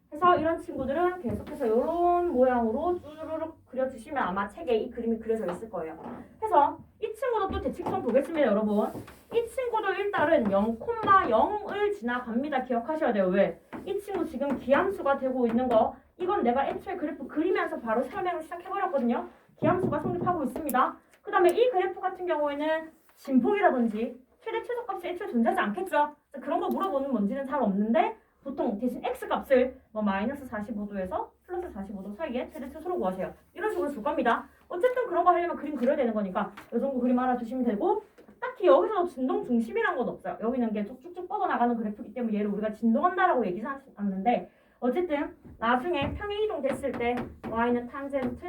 그래서 이런 친구들은 계속해서 이런 모양으로 쭈르륵 그려주시면 아마 책에 이 그림이 그려져 있을 거예요. 그래서 이 친구도 또 대칭성 보겠습니다, 여러분. 이 친구도 일단은 0,0을 지나갑니다. 기억하셔야 돼요. 왜? 이 친구 지금 기함수가 되고 있는 거, 이건 내가 애초에 그래프 그리면서 바로 설명을 시작해버렸거든요. 기함수가 성립하고 있습니다. 그 다음에 이 그래프 같은 경우에는 진폭이라든지 최대 최소값이 애초에 존재하지 않겠죠. 그런 거 물어보는 문제는 잘 없는데, 보통 대신 x값을 뭐 마이너스 45도에서 플러스 45도 사이에 최대 최소로 구하세요. 이런 식으로 줄 겁니다. 어쨌든 그런 거 하려면 그림 그려야 되는 거니까 이 정도 그림 알아두시면 되고, 딱히 여기서 진동 중심이란 건 없어요. 여기는 게 쭉쭉 뻗어나가는 그래프이기 때문에 얘를 우리가 진동한다라고 얘기는 하지 않는데, 어쨌든 나중에 평행 이동 됐을 때 y는 탄젠트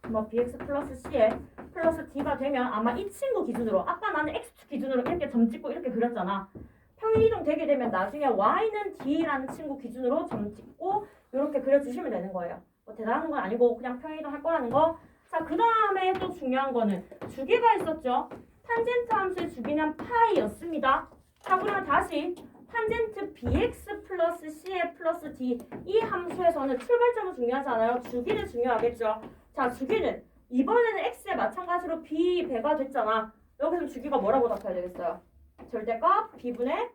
뭐 bx 플러스 c에 플러스 d가 되면 아마 이 친구 기준으로, 아까 나는 x축 기준으로 이렇게 점 찍고 이렇게 그렸잖아. 평행 이동 되게 되면 나중에 y는 d라는 친구 기준으로 점 찍고 이렇게 그려주시면 되는 거예요. 뭐 대단한 건 아니고 그냥 평행 이동 할 거라는 거. 자, 그 다음에 또 중요한 거는 주기가 있었죠. 탄젠트 함수의 주기는 파이였습니다. 자, 그러면 다시 탄젠트 bx 플러스 c의 플러스 d, 이 함수에서는 출발점은 중요하지 않아요. 주기는 중요하겠죠. 자, 주기는 이번에는 x에 마찬가지로 b 배가 됐잖아. 여기서 주기가 뭐라고 답해야 되겠어요? 절대값 b분의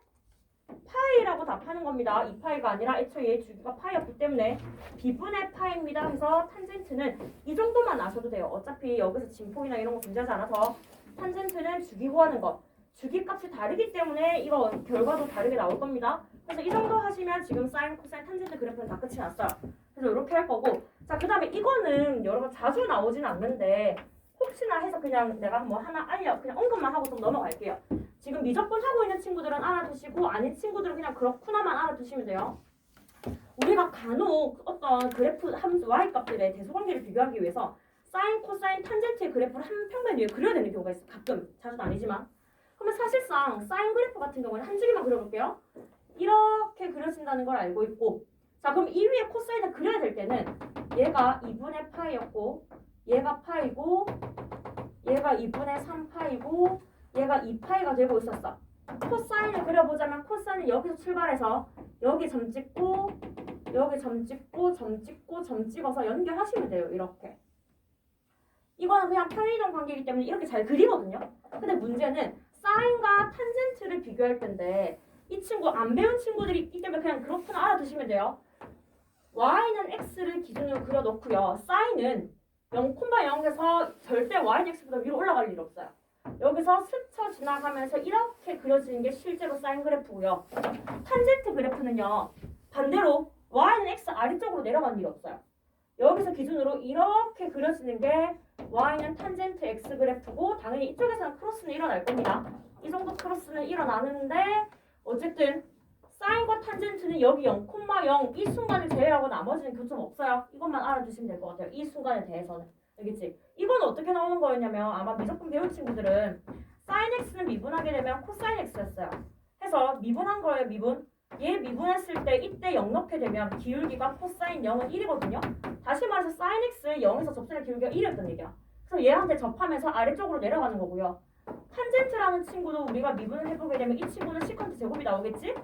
파이라고 답하는 겁니다. 2파이가 아니라 애초에 얘 주기가 파이였기 때문에 b분의 파이입니다. 그래서 탄젠트는 이 정도만 아셔도 돼요. 어차피 여기서 진폭이나 이런 거 존재하지 않아서 탄젠트는 주기 구하는 것, 주기 값이 다르기 때문에 이거 결과도 다르게 나올 겁니다. 그래서 이 정도 하시면 지금 사인, 코사인, 탄젠트 그래프는 다 끝이 났어요. 그래서 이렇게 할 거고, 자, 그 다음에 이거는 여러분 자주 나오진 않는데 혹시나 해서 그냥 내가 뭐 하나 그냥 언급만 하고 좀 넘어갈게요. 지금 미적분 하고 있는 친구들은 알아두시고 아닌 친구들은 그냥 그렇구나만 알아두시면 돼요. 우리가 간혹 어떤 그래프 함수 y값들의 대소관계를 비교하기 위해서 사인, 코사인, 탄젠트의 그래프를 한 평면 위에 그려야 되는 경우가 있어요. 가끔, 자주는 아니지만. 그러면 사실상 사인 그래프 같은 경우는 한 줄기만 그려볼게요. 이렇게 그려진다는 걸 알고 있고, 자, 그럼 이 위에 코사인을 그려야 될 때는 얘가 2분의 파이였고 얘가 파이고 얘가 2분의 3파이고 얘가 2파이가 되고 있었어. 코사인을 그려보자면 코사인은 여기서 출발해서 여기 점 찍고 여기 점 찍고 점 찍고 점 찍어서 연결하시면 돼요. 이렇게. 이거는 그냥 평행이동 관계이기 때문에 이렇게 잘 그리거든요. 근데 문제는 사인과 탄젠트를 비교할 텐데 이 친구 안 배운 친구들이 있기 때문에 그냥 그렇구나 알아두시면 돼요. y는 x를 기준으로 그려놓고요. 사인은 0,0에서 절대 y는 x보다 위로 올라갈 일 없어요. 여기서 스쳐 지나가면서 이렇게 그려지는 게 실제로 사인 그래프고요. 탄젠트 그래프는요. 반대로 y는 x 아래쪽으로 내려가는 일 없어요. 여기서 기준으로 이렇게 그려지는 게 y는 탄젠트 x 그래프고, 당연히 이쪽에서는 크로스는 일어날 겁니다. 이 정도 크로스는 일어나는데 어쨌든 사인과 탄젠트는 여기 0,0 이 순간을 제외하고 나머지는 교점 없어요. 이것만 알아두시면 될 것 같아요. 이 순간에 대해서는. 알겠지? 이건 어떻게 나오는 거였냐면 아마 미적분 배운 친구들은 사인 x는 미분하게 되면 코사인 x였어요. 해서 미분한 거예요. 미분. 얘 미분했을 때 이때 0 넣게 되면 기울기가 코사인 0은 1이거든요. 다시 말해서 사인 x 0에서 접선의 기울기가 1이었던 얘기야. 그래서 얘한테 접하면서 아래쪽으로 내려가는 거고요. 탄젠트라는 친구도 우리가 미분을 해보게 되면 이 친구는 시컨트 제곱이 나오겠지?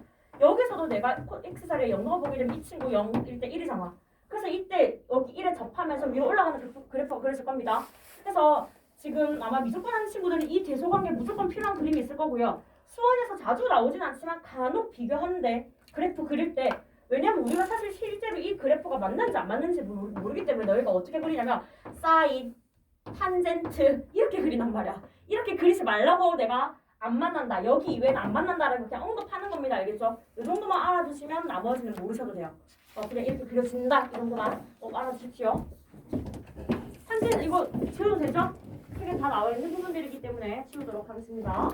여기서도 내가 x사리에 0 넣어보게 되면 이 친구 0일 때 1이잖아. 그래서 이때 여기 1에 접하면서 위로 올라가는 그래프가 그려질 겁니다. 그래서 지금 아마 미적분 하는 친구들은 이 대소관계 무조건 필요한 그림이 있을 거고요. 수원에서 자주 나오진 않지만 간혹 비교하는데 그래프 그릴 때 왜냐면 우리가 사실 실제로 이 그래프가 맞는지 안 맞는지 모르기 때문에 너희가 어떻게 그리냐면 사인, 탄젠트 이렇게 그린단 말이야. 이렇게 그리지 말라고 내가 안 만난다. 여기 이외에는 안 만난다라고 그냥 언급하는 겁니다. 알겠죠? 이 정도만 알아두시면 나머지는 모르셔도 돼요. 그냥 이렇게 그려진다. 이 정도만 꼭 알아주십시오. 탄젠트 이거 지워도 되죠? 책에 다 나와 있는 부분들이기 때문에 지우도록 하겠습니다.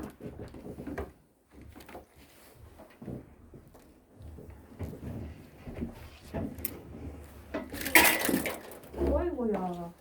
어이구야.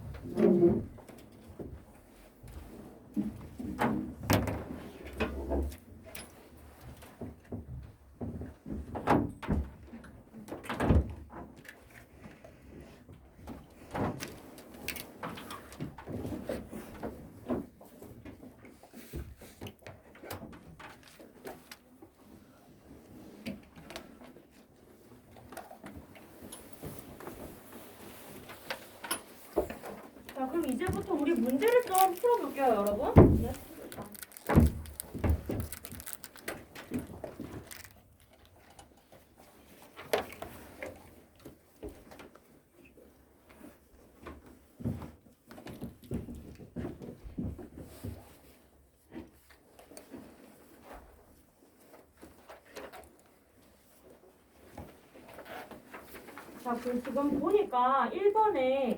자, 그럼 이제부터 우리 문제를 좀 풀어볼게요, 여러분. 네. 자, 그 지금 보니까 1번에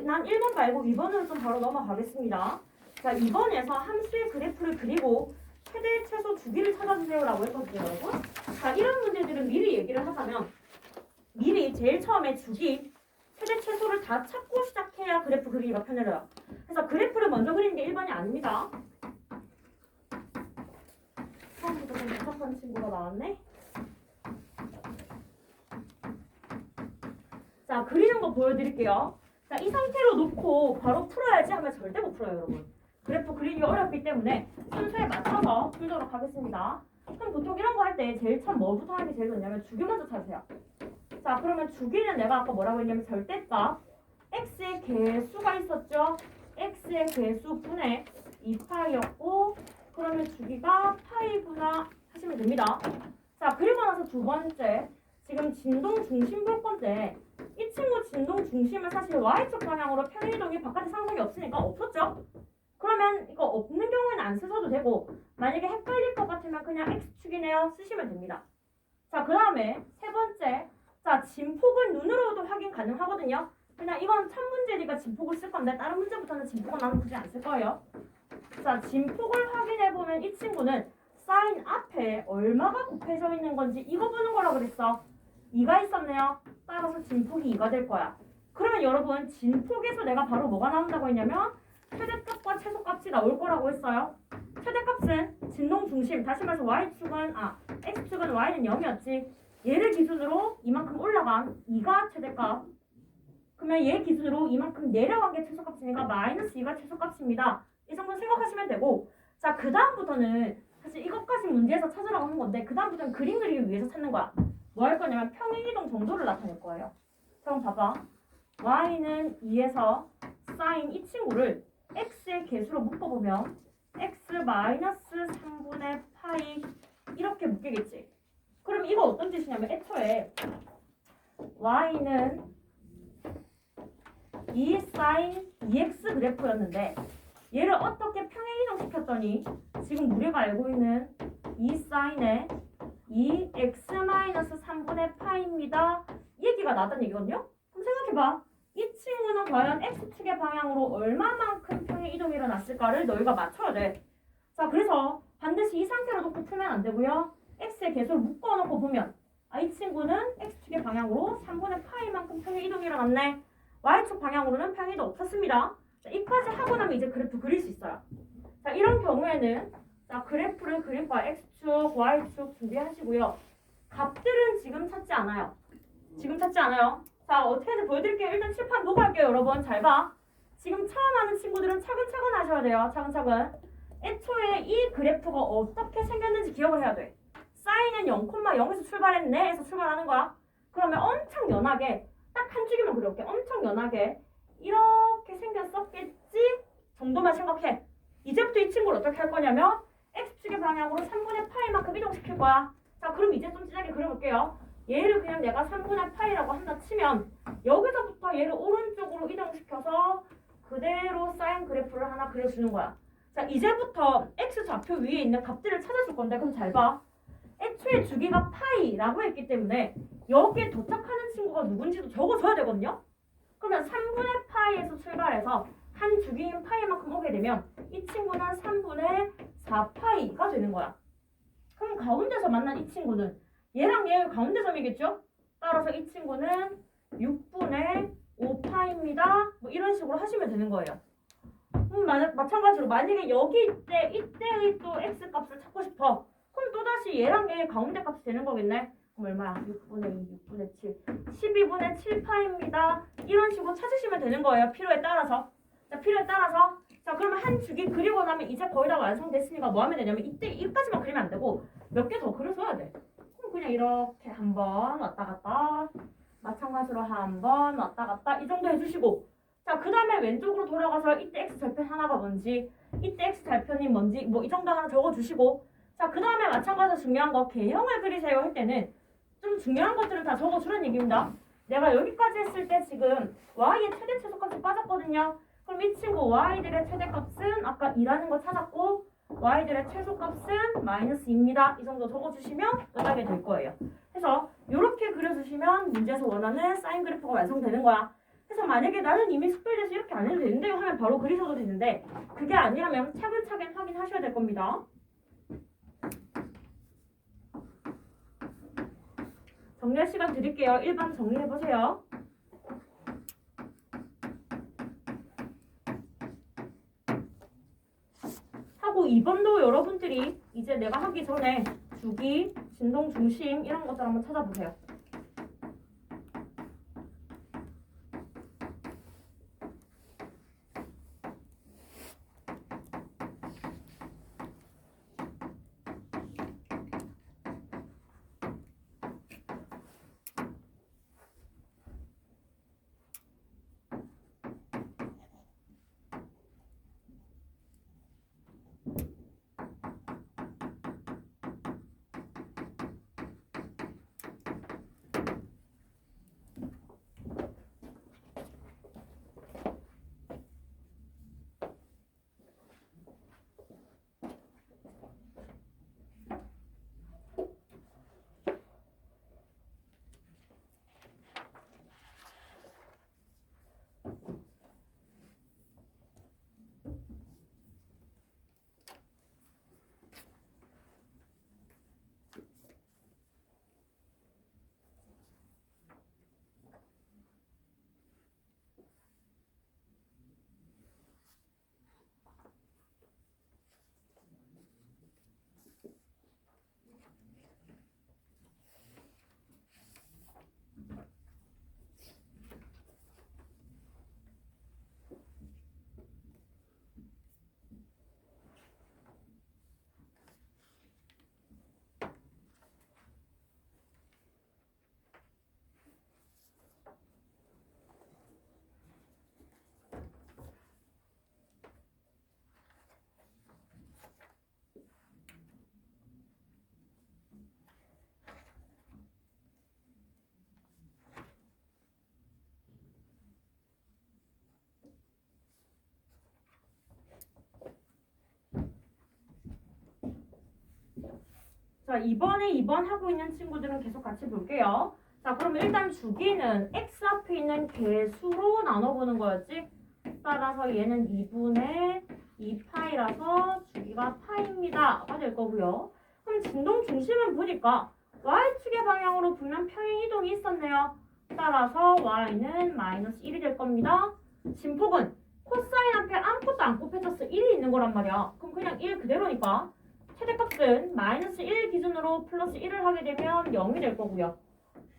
난 1번 말고 2번으로 좀 바로 넘어가겠습니다. 자, 2번에서 함수의 그래프를 그리고 최대 최소 주기를 찾아주세요 라고 했거든요, 여러분. 자, 이런 문제들은 미리 얘기를 하자면 미리 제일 처음에 주기, 최대 최소를 다 찾고 시작해야 그래프 그리기가 편해져요. 그래서 그래프를 먼저 그리는 게 1번이 아닙니다. 처음부터 좀 복잡한 친구가 나왔네. 자, 그리는 거 보여드릴게요. 자, 이 상태로 놓고 바로 풀어야지 하면 절대 못 풀어요, 여러분. 그래프 그리기가 어렵기 때문에 순서에 맞춰서 풀도록 하겠습니다. 그럼 보통 이런 거 할 때 제일 처음 뭐부터 하는 게 제일 좋냐면 주기 먼저 찾으세요. 자, 그러면 주기는 내가 아까 뭐라고 했냐면 절대값 x의 개수가 있었죠? x의 개수 분의 2파이였고 그러면 주기가 파이구나 하시면 됩니다. 자, 그리고 나서 두 번째 지금 진동 중심 볼 건데 이 친구 진동 중심은 사실 y축 방향으로 평행이동이 바깥에 상상이 없으니까 없었죠? 그러면 이거 없는 경우에는 안 쓰셔도 되고 만약에 헷갈릴 것 같으면 그냥 x축이네요 쓰시면 됩니다. 자, 그 다음에 세 번째 자, 진폭을 눈으로도 확인 가능하거든요. 그냥 이건 첫 문제니까 진폭을 쓸 건데 다른 문제부터는 진폭은 나는 굳이 안 쓸 거예요. 자, 진폭을 확인해보면 이 친구는 사인 앞에 얼마가 곱해져 있는 건지 이거 보는 거라 그랬어. 2가 있었네요. 따라서 진폭이 2가 될 거야. 그러면 여러분 진폭에서 내가 바로 뭐가 나온다고 했냐면 최대값과 최소값이 나올 거라고 했어요. 최대값은 진동 중심, 다시 말해서 x축은 y는 0이었지. 얘를 기준으로 이만큼 올라간 2가 최대값. 그러면 얘 기준으로 이만큼 내려간 게 최소값이니까 마이너스 2가 최소값입니다. 이 정도 생각하시면 되고 자, 그 다음부터는 사실 이것까지 문제에서 찾으라고 하는 건데 그 다음부터는 그림 그리기 위해서 찾는 거야. 뭐 할 거냐면 평행이동 정도를 나타낼 거예요. 그럼 봐봐. y는 2에서 사인 이 친구를 x의 개수로 묶어보면 x 마이너스 3분의 파이 이렇게 묶이겠지. 그럼 이거 어떤 뜻이냐면 애초에 y는 2 사인 2x 그래프였는데 얘를 어떻게 평행이동 시켰더니 지금 우리가 알고 있는 2 사인의 2x-3분의 파입니다. 이 얘기가 나던 얘기거든요. 그럼 생각해봐. 이 친구는 과연 x축의 방향으로 얼마만큼 평행이동이 일어났을까를 너희가 맞춰야 돼. 자, 그래서 반드시 이 상태로 놓고 풀면 안 되고요. x의 개수를 묶어놓고 보면 이 친구는 x축의 방향으로 3분의 파이만큼 평행이동이 일어났네. y축 방향으로는 평행이동 없었습니다. 자, 이까지 하고 나면 이제 그래프 그릴 수 있어요. 자, 이런 경우에는 자, 그래프를 그릴 거야. x축, y축 준비하시고요. 값들은 지금 찾지 않아요. 자, 어떻게 하는지 보여드릴게요. 일단 칠판 보고 할게요, 여러분. 잘 봐. 지금 처음 하는 친구들은 차근차근 하셔야 돼요. 차근차근. 애초에 이 그래프가 어떻게 생겼는지 기억을 해야 돼. 사인은 0,0에서 출발했네 에서 출발하는 거야. 그러면 엄청 연하게 딱 한 줄기만 그려볼게. 엄청 연하게 이렇게 생겼었겠지 정도만 생각해. 이제부터 이 친구를 어떻게 할 거냐면 x축의 방향으로 3분의 파이만큼 이동시킬 거야. 자, 그럼 이제 좀 진하게 그려볼게요. 얘를 그냥 내가 3분의 파이라고 한다 치면 여기서부터 얘를 오른쪽으로 이동시켜서 그대로 사인 그래프를 하나 그려주는 거야. 자, 이제부터 x좌표 위에 있는 값들을 찾아줄 건데 그럼 잘 봐. 애초에 주기가 파이라고 했기 때문에 여기에 도착하는 친구가 누군지도 적어줘야 되거든요. 그러면 3분의 파이에서 출발해서 한 주기인 파이만큼 오게 되면 이 친구는 3분의 4파이가 되는 거야. 그럼 가운데서 만난 이 친구는 얘랑 얘 가운데 점이겠죠? 따라서 이 친구는 6분의 5파입니다. 뭐 이런 식으로 하시면 되는 거예요. 마찬가지로 만약에 여기 이때의 또 x값을 찾고 싶어. 그럼 또다시 얘랑 얘 가운데 값이 되는 거겠네. 그럼 얼마야? 6분의 2, 6분의 7, 12분의 7파입니다. 이런 식으로 찾으시면 되는 거예요. 필요에 따라서. 자, 필요에 따라서. 자, 그러면 한 주기 그리고 나면 이제 거의 다 완성됐으니까 뭐 하면 되냐면 이때 여기까지만 그리면 안 되고 몇 개 더 그려줘야 돼. 그럼 그냥 이렇게 한번 왔다 갔다 마찬가지로 한번 왔다 갔다 이 정도 해주시고 자, 그 다음에 왼쪽으로 돌아가서 이때 x절편 하나가 뭔지 이때 x절편이 뭔지 뭐 이 정도 하나 적어주시고 자, 그 다음에 마찬가지로 중요한 거 개형을 그리세요 할 때는 좀 중요한 것들은 다 적어주는 얘기입니다. 내가 여기까지 했을 때 지금 y의 최대 최소값이 빠졌거든요. 그럼 이 친구 y들의 최대값은 아까 2라는 거 찾았고 y들의 최소값은 마이너스 2입니다. 이 정도 적어주시면 끝나게 될 거예요. 그래서 이렇게 그려주시면 문제에서 원하는 사인 그래프가 완성되는 거야. 그래서 만약에 나는 이미 숙별돼서 이렇게 안 해도 되는데요 하면 바로 그리셔도 되는데 그게 아니라면 차근차근 확인하셔야 될 겁니다. 정리할 시간 드릴게요. 1번 정리해보세요. 하고 2번도 여러분들이 이제 내가 하기 전에 주기, 진동 중심 이런 것들 한번 찾아보세요. 자, 이번에 2번 하고 있는 친구들은 계속 같이 볼게요. 자, 그럼 일단 주기는 x 앞에 있는 개수로 나눠보는 거였지? 따라서 얘는 2분의 2파이라서 주기가 파입니다. 가 될 거고요. 그럼 진동 중심은 보니까 y축의 방향으로 분명 평행 이동이 있었네요. 따라서 y는 마이너스 1이 될 겁니다. 진폭은 코사인 앞에 아무것도 안 곱해져서 1이 있는 거란 말이야. 그럼 그냥 1 그대로니까 최대값은 마이너스 1 기준으로 플러스 1을 하게 되면 0이 될 거고요.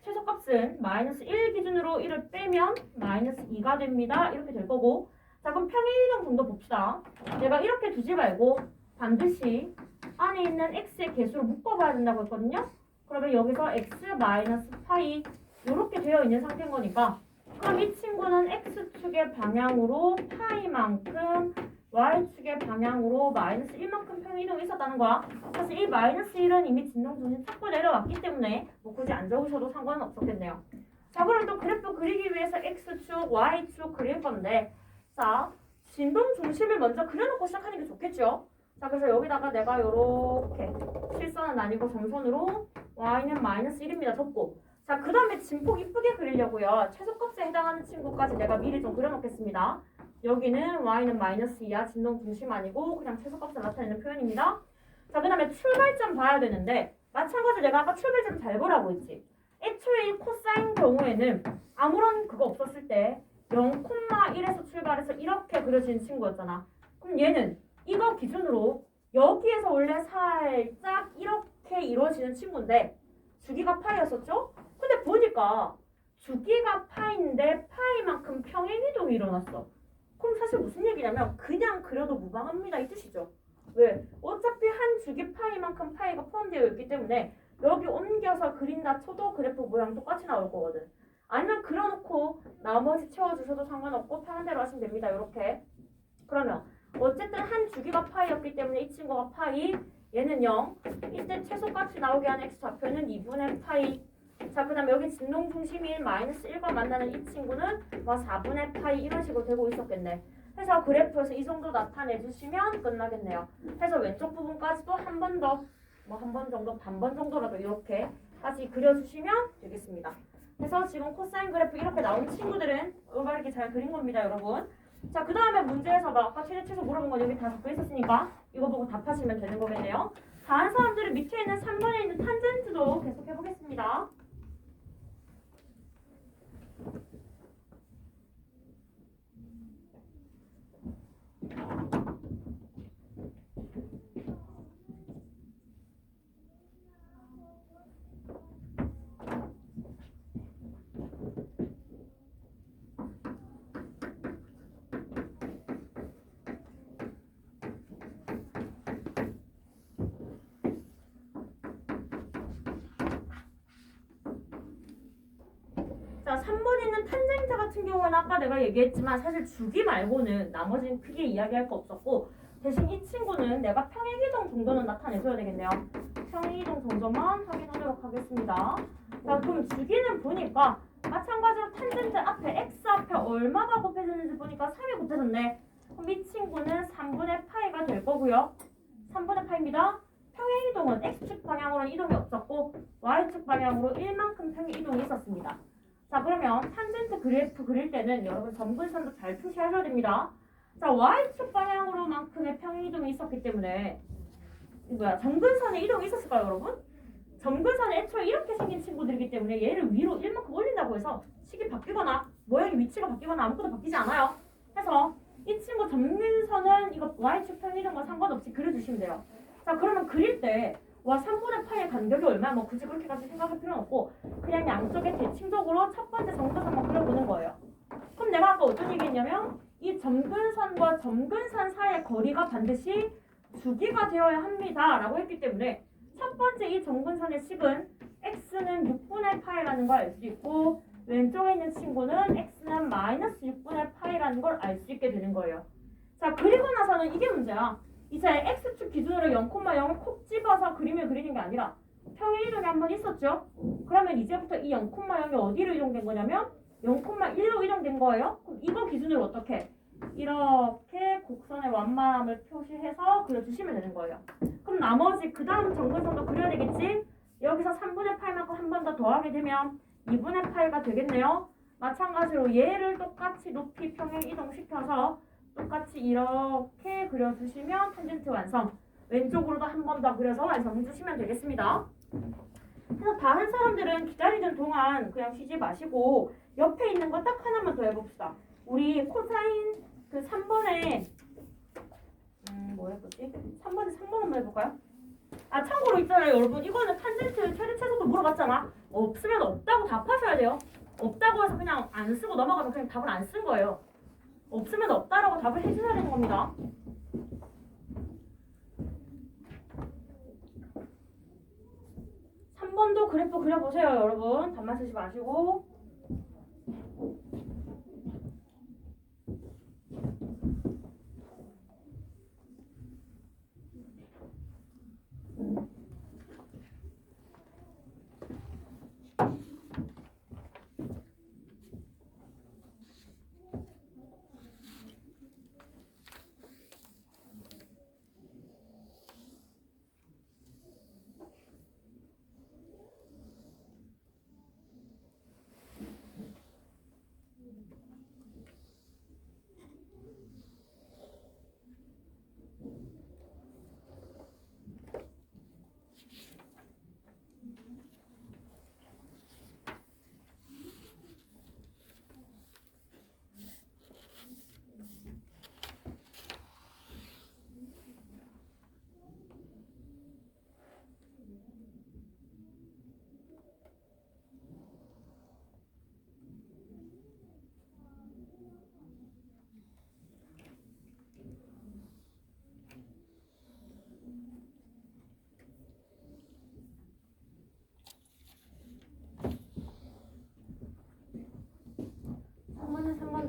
최소값은 마이너스 1 기준으로 1을 빼면 마이너스 2가 됩니다. 이렇게 될 거고 자, 그럼 평행이동 정도 봅시다. 내가 이렇게 두지 말고 반드시 안에 있는 x의 개수로 묶어봐야 된다고 했거든요. 그러면 여기서 x 마이너스 파이 이렇게 되어 있는 상태인 거니까 그럼 이 친구는 x축의 방향으로 파이만큼 y축의 방향으로 마이너스 1만큼 평이동이 있었다는 거야. 사실 이 마이너스 1은 이미 진동중심 찾고 내려왔기 때문에 뭐 굳이 안 적으셔도 상관은 없었겠네요. 자, 그럼 또 그래프 그리기 위해서 x축, y축 그릴 건데 자, 진동중심을 먼저 그려놓고 시작하는 게 좋겠죠? 자, 그래서 여기다가 내가 요렇게 실선은 아니고 점선으로 y는 마이너스 1입니다. 접고 자, 그 다음에 진폭 이쁘게 그리려고요. 최소값에 해당하는 친구까지 내가 미리 좀 그려놓겠습니다. 여기는 y는 마이너스 2야. 진동 중심 아니고 그냥 최소값을 나타내는 표현입니다. 자, 그 다음에 출발점 봐야 되는데 마찬가지로 내가 아까 출발점 잘 보라고 했지. 애초에 이 코사인 경우에는 아무런 그거 없었을 때 0,1에서 출발해서 이렇게 그려진 친구였잖아. 그럼 얘는 이거 기준으로 여기에서 원래 살짝 이렇게 이루어지는 친구인데 주기가 파이였었죠? 근데 보니까 주기가 파인데 파이만큼 평행이동이 일어났어. 그럼 사실 무슨 얘기냐면 그냥 그려도 무방합니다 이 뜻이죠. 왜? 어차피 한 주기 파이만큼 파이가 포함되어 있기 때문에 여기 옮겨서 그린다 쳐도 그래프 모양 똑같이 나올 거거든. 아니면 그려놓고 나머지 채워주셔도 상관없고 편한 대로 하시면 됩니다. 이렇게. 그러면 어쨌든 한 주기가 파이였기 때문에 이 친구가 파이, 얘는 0. 이때 최소값이 나오게 하는 x좌표는 2분의 파이. 자, 그 다음에 여기 진동중심인 마이너스 1과 만나는 이 친구는 뭐 4분의 파이 이런 식으로 되고 있었겠네. 해서 그래프에서 이 정도 나타내주시면 끝나겠네요. 해서 왼쪽 부분까지도 한 번 더, 뭐 한 번 정도, 반번 정도라도 이렇게 다시 그려주시면 되겠습니다. 그래서 지금 코사인 그래프 이렇게 나온 친구들은 올바르게 잘 그린 겁니다, 여러분. 자, 그 다음에 문제에서 막 아까 최대 최소 물어본 건 여기 다 적혀 있었으니까 이거 보고 답하시면 되는 거겠네요. 다른 사람들은 밑에 있는 3번에 있는 탄젠트도 계속해 보겠습니다. 자, 3번에 있는 탄젠트 같은 경우는 아까 내가 얘기했지만 사실 주기 말고는 나머지는 크게 이야기할 거 없었고 대신 이 친구는 내가 평행이동 정도는 나타내줘야 되겠네요. 평행이동 정도만 확인하도록 하겠습니다. 자, 그럼 주기는 보니까 마찬가지로 탄젠트 앞에 x 앞에 얼마가 곱해졌는지 보니까 3이 곱해졌네. 그럼 이 친구는 3분의 파이가 될 거고요. 3분의 파입니다. 평행이동은 x축 방향으로는 이동이 없었고 y축 방향으로 1만큼 평행이동이 있었습니다. 자, 그러면 탄젠트 그래프 그릴 때는 여러분 점근선도 잘 표시하셔야 됩니다. 자, y축 방향으로만큼의 평행이동이 있었기 때문에 점근선에 이동이 있었을까요, 여러분? 점근선이 애초에 이렇게 생긴 친구들이기 때문에 얘를 위로 1만큼 올린다고 해서 식이 바뀌거나 모양의 위치가 바뀌거나 아무것도 바뀌지 않아요. 그래서 이 친구 점근선은 이거 y축 평행이동과 상관없이 그려주시면 돼요. 자, 그러면 그릴 때 와 3분의 파이의 간격이 얼마야? 뭐 굳이 그렇게까지 생각할 필요는 없고 그냥 양쪽에 대칭적으로 첫 번째 점근선만 그려보는 거예요. 그럼 내가 아까 어떤 얘기했냐면 이 점근선과 점근선 사이의 거리가 반드시 주기가 되어야 합니다 라고 했기 때문에 첫 번째 이 점근선의 식은 x는 6분의 파이라는 걸 알 수 있고 왼쪽에 있는 친구는 x는 마이너스 6분의 파이라는 걸 알 수 있게 되는 거예요. 자, 그리고 나서는 이게 문제야. 이제 x축 기준으로 0,0을 콕 집어서 그림을 그리는 게 아니라 평행이동이 한 번 있었죠? 그러면 이제부터 이 0,0이 어디로 이동된 거냐면 0,1로 이동된 거예요. 그럼 이거 기준으로 어떻게? 이렇게 곡선의 완만함을 표시해서 그려주시면 되는 거예요. 그럼 나머지 그 다음 점근선도 그려야 되겠지? 여기서 3분의 8만큼 한 번 더 더하게 되면 2분의 8가 되겠네요. 마찬가지로 얘를 똑같이 높이 평행 이동시켜서 똑같이 이렇게 그려주시면 탄젠트 완성. 왼쪽으로도 한 번 더 그려서 완성해주시면 되겠습니다. 그래서 다른 사람들은 기다리는 동안 그냥 쉬지 마시고 옆에 있는 거 딱 하나만 더 해봅시다. 우리 코사인 그 3번에 뭐 해보지? 3번에 3번 한번 해볼까요? 아, 참고로 있잖아요 여러분, 이거는 탄젠트 최대 최소도 물어봤잖아. 없으면 없다고 답하셔야 돼요. 없다고 해서 그냥 안 쓰고 넘어가면 그냥 답을 안 쓴 거예요. 없으면 없다라고 답을 해주셔야 되는 겁니다. 번 더 그래프 그려보세요, 여러분. 답만 쓰지 마시고.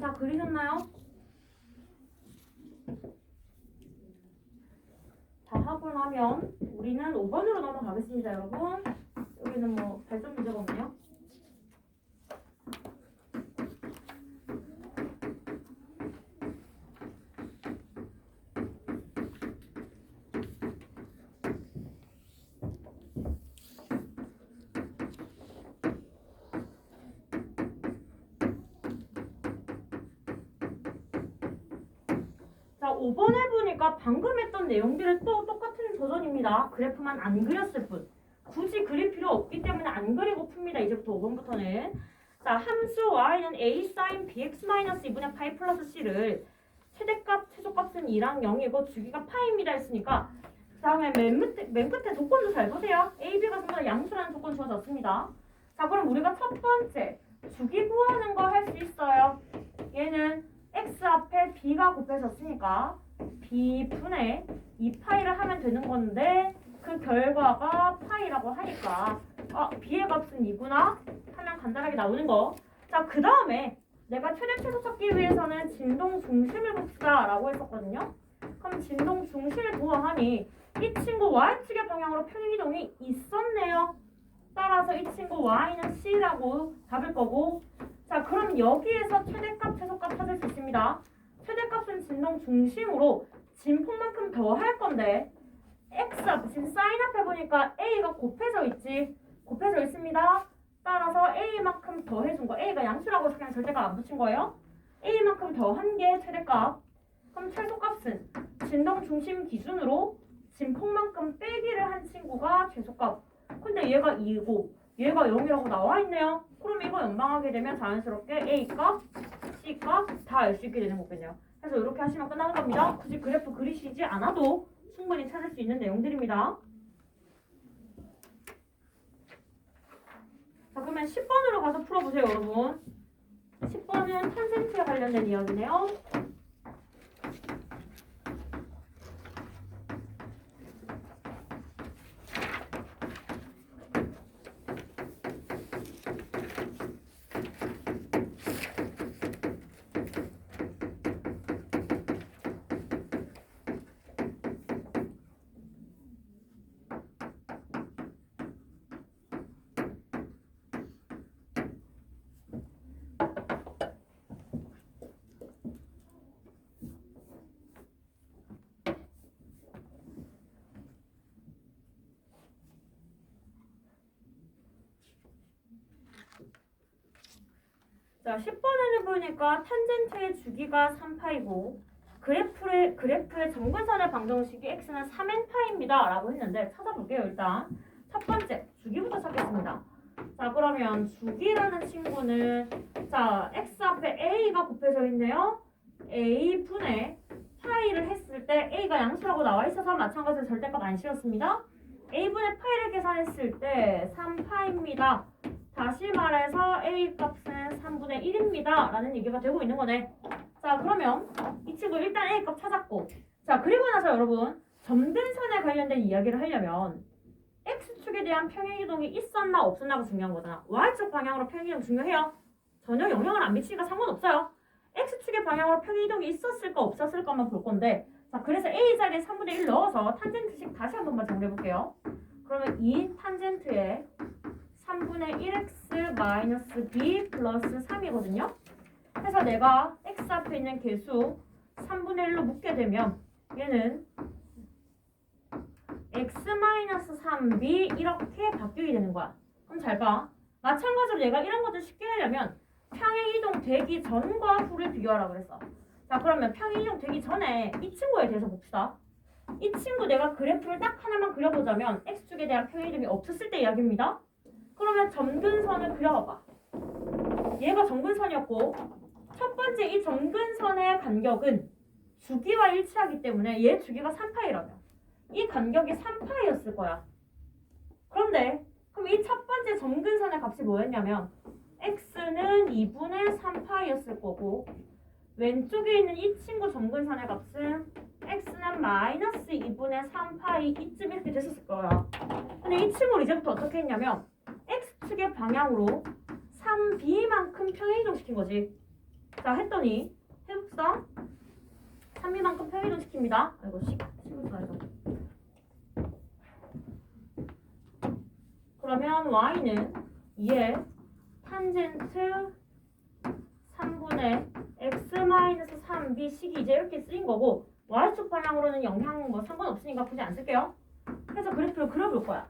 다 그리셨나요? 다 하고 나면 우리는 5번으로 넘어가겠습니다, 여러분. 여기는 뭐 발전 문제가 없네요. 자, 5번에 보니까 방금 했던 내용들은 또 똑같은 버전입니다. 그래프만 안 그렸을 뿐. 굳이 그릴 필요 없기 때문에 안 그리고 풉니다. 이제부터 5번부터는. 자, 함수 y는 a sin bx 2분의 파이 플러스 c를 최대값, 최소값은 2랑 0이고 주기가 파입니다 했으니까 그 다음에 맨 끝에 조건도 잘 보세요. a, b가 전부 다 양수라는 조건 주어졌습니다. 자, 그럼 우리가 첫 번째 주기 구하는 거 할 수 있어요. 얘는 x 앞에 b가 곱해졌으니까 b분의 2파이를 하면 되는 건데 그 결과가 파이라고 하니까 b의 값은 2구나 하면 간단하게 나오는 거. 자, 그 다음에 내가 최대 최소 찾기 위해서는 진동 중심을 봅시다 라고 했었거든요. 그럼 진동 중심을 구하하니 이 친구 y축의 방향으로 평행이동이 있었네요. 따라서 이 친구 y는 c라고 잡을 거고, 자, 그럼 여기에서 최대값, 최소값 찾을 수 있습니다. 최대값은 진동 중심으로 진폭만큼 더 할 건데 x 앞, 지금 사인 앞에 보니까 a가 곱해져 있지. 곱해져 있습니다. 따라서 a만큼 더 해준 거. a가 양수라고 해서 그냥 절대값 안 붙인 거예요. a만큼 더 한 게 최대값. 그럼 최소값은 진동 중심 기준으로 진폭만큼 빼기를 한 친구가 최소값. 근데 얘가 2고 얘가 0이라고 나와 있네요. 그럼 이거 연방하게 되면 자연스럽게 A값, C값 다 알 수 있게 되는 거겠네요. 그래서 이렇게 하시면 끝나는 겁니다. 굳이 그래프 그리시지 않아도 충분히 찾을 수 있는 내용들입니다. 자, 그러면 10번으로 가서 풀어보세요, 여러분. 10번은 탄젠트에 관련된 이야기네요. 자, 10번에는 보니까 탄젠트의 주기가 3파이고 그래프의 정근선의 방정식이 x는 3n파입니다 라고 했는데 찾아볼게요. 일단 첫 번째 주기부터 찾겠습니다. 자, 그러면 주기라는 친구는 자, x 앞에 a가 곱해져 있네요. a분의 파이를 했을 때 a가 양수라고 나와 있어서 마찬가지로 절대값 안 씌웠습니다. a분의 파이를 계산했을 때 3파입니다. 다시 말해서 a 값은 3분의 1입니다 라는 얘기가 되고 있는 거네. 자, 그러면 이 친구 일단 a 값 찾았고, 자, 그리고 나서 여러분 점근선에 관련된 이야기를 하려면 X축에 대한 평행이동이 있었나 없었나가 중요한 거잖아. Y축 방향으로 평행이동 중요해요? 전혀 영향을 안 미치니까 상관없어요. X축의 방향으로 평행이동이 있었을까 없었을까만 볼 건데, 자, 그래서 A 자리에 3분의 1 넣어서 탄젠트식 다시 한 번만 정리해볼게요. 그러면 이 탄젠트에 3분의 1x 마이너스 b 플러스 3이거든요. 그래서 내가 x 앞에 있는 개수 3분의 1로 묶게 되면 얘는 x 마이너스 3b 이렇게 바뀌게 되는 거야. 그럼 잘 봐. 마찬가지로 내가 이런 것들 쉽게 하려면 평행이동 되기 전과 후를 비교하라 그랬어. 자, 그러면 평행이동 되기 전에 이 친구에 대해서 봅시다. 이 친구 내가 그래프를 딱 하나만 그려보자면 x축에 대한 평행이동이 없었을 때 이야기입니다. 그러면 점근선을 그려봐봐. 얘가 점근선이었고 첫 번째 이 점근선의 간격은 주기와 일치하기 때문에 얘 주기가 3파이라면 이 간격이 3파이였을 거야. 그런데 그럼 이 첫 번째 점근선의 값이 뭐였냐면 x는 2분의 3파이였을 거고 왼쪽에 있는 이 친구 점근선의 값은 x는 마이너스 2분의 3파이 이쯤 이렇게 됐었을 거야. 근데 이 친구를 이제부터 어떻게 했냐면 x축의 방향으로 3b만큼 평행이동 시킨 거지. 자, 했더니 해봅시다. 3b만큼 평행이동 시킵니다. 아이고, 식을 써야죠. 그러면 y는 2의 탄젠트 3분의 x-3b 식이 이제 이렇게 쓰인 거고 y축 방향으로는 영향 뭐 상관없으니까 굳이 안 쓸게요. 그래서 그래프를 그려볼 거야.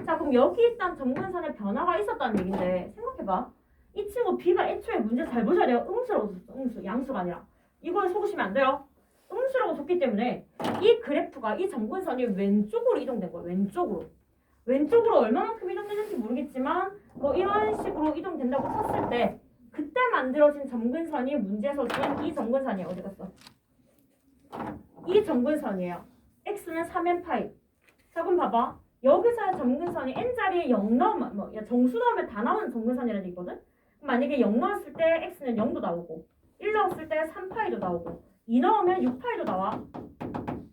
자, 그럼 여기 일단 점근선에 변화가 있었다는 얘긴데 생각해봐. 이 친구 b가 애초에 문제 잘 보셔야 돼요. 음수라고 줬어. 음수, 양수가 아니라. 이거에 속으시면 안 돼요. 음수라고 줬기 때문에 이 그래프가 이 점근선이 왼쪽으로 이동된 거예요. 왼쪽으로 얼마만큼 이동되는지 모르겠지만 뭐 이런 식으로 이동된다고 쳤을 때 그때 만들어진 점근선이 문제에서 준 이 점근선이에요. 어디 갔어? 이 점근선이에요. x는 3n파이. 자, 그럼 봐봐. 여기서의 점근선이 n자리에 0 넣으면 뭐 정수 넣으면 다 나오는 점근선이라는 얘기거든. 만약에 0 넣었을 때 x는 0도 나오고 1 넣었을 때 3파이도 나오고 2 넣으면 6파이도 나와.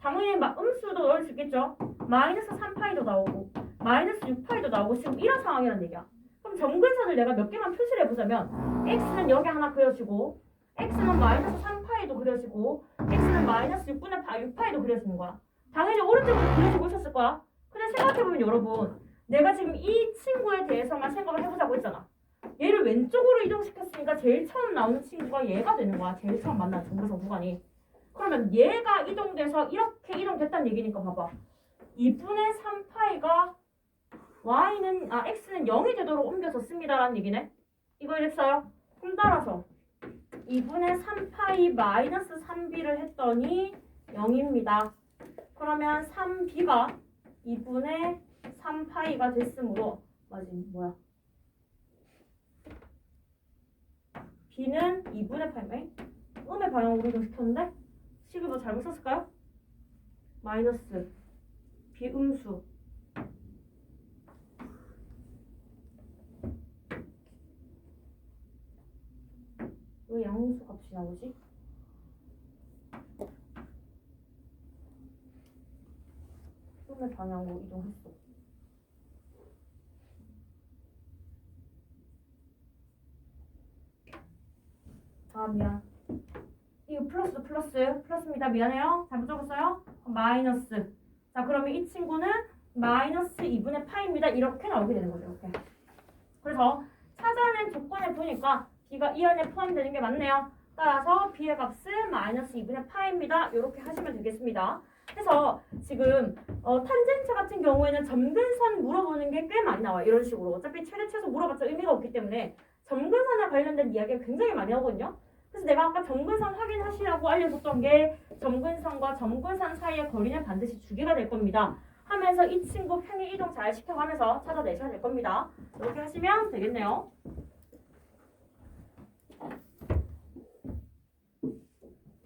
당연히 막 음수도 넣을 수 있겠죠. 마이너스 3파이도 나오고 마이너스 6파이도 나오고 지금 이런 상황이란 얘기야. 그럼 점근선을 내가 몇 개만 표시를 해보자면 x는 여기 하나 그려지고 x는 마이너스 3파이도 그려지고 x는 마이너스 6파이도 그려지는 거야. 당연히 오른쪽으로 그려지고 있었을 거야. 근데 생각해보면 여러분, 내가 지금 이 친구에 대해서만 생각을 해보자고 했잖아. 얘를 왼쪽으로 이동시켰으니까 제일 처음 나오는 친구가 얘가 되는 거야. 제일 처음 만난 점근선 구간이. 그러면 얘가 이동돼서 이렇게 이동됐다는 얘기니까 봐봐. 2분의 3파이가 x는 0이 되도록 옮겨서 씁니다라는 얘기네. 이거 이랬어요. 그럼 따라서 2분의 3파이 마이너스 3b를 했더니 0입니다. 그러면 3b가 2분의 3파이가 됐으므로 뭐야? b는 2분의 파이 음의 방향으로 이동시켰는데 식을 뭐 잘못 썼을까요? 마이너스 비음수 왜 양수 값이 나오지? 음의 방향으로 이동했어. 아, 미안. 이거 플러스입니다. 미안해요. 잘못 적었어요? 마이너스. 자, 그러면 이 친구는 마이너스 2분의 파입니다. 이렇게 나오게 되는 거죠. 이렇게. 그래서 찾아낸 조건을 보니까 b가 이 안에 포함되는 게 맞네요. 따라서 b의 값은 마이너스 2분의 파입니다. 이렇게 하시면 되겠습니다. 그래서 지금 탄젠트 같은 경우에는 점근선 물어보는 게 꽤 많이 나와요. 이런 식으로. 어차피 최대 최소 물어봤자 의미가 없기 때문에 점근선에 관련된 이야기가 굉장히 많이 하거든요. 그래서 내가 아까 점근선 확인하시라고 알려줬던 게 점근선과 점근선 사이의 거리는 반드시 주기가 될 겁니다. 하면서 이 친구 평행 이동 잘 시켜가면서 찾아내셔야 될 겁니다. 이렇게 하시면 되겠네요.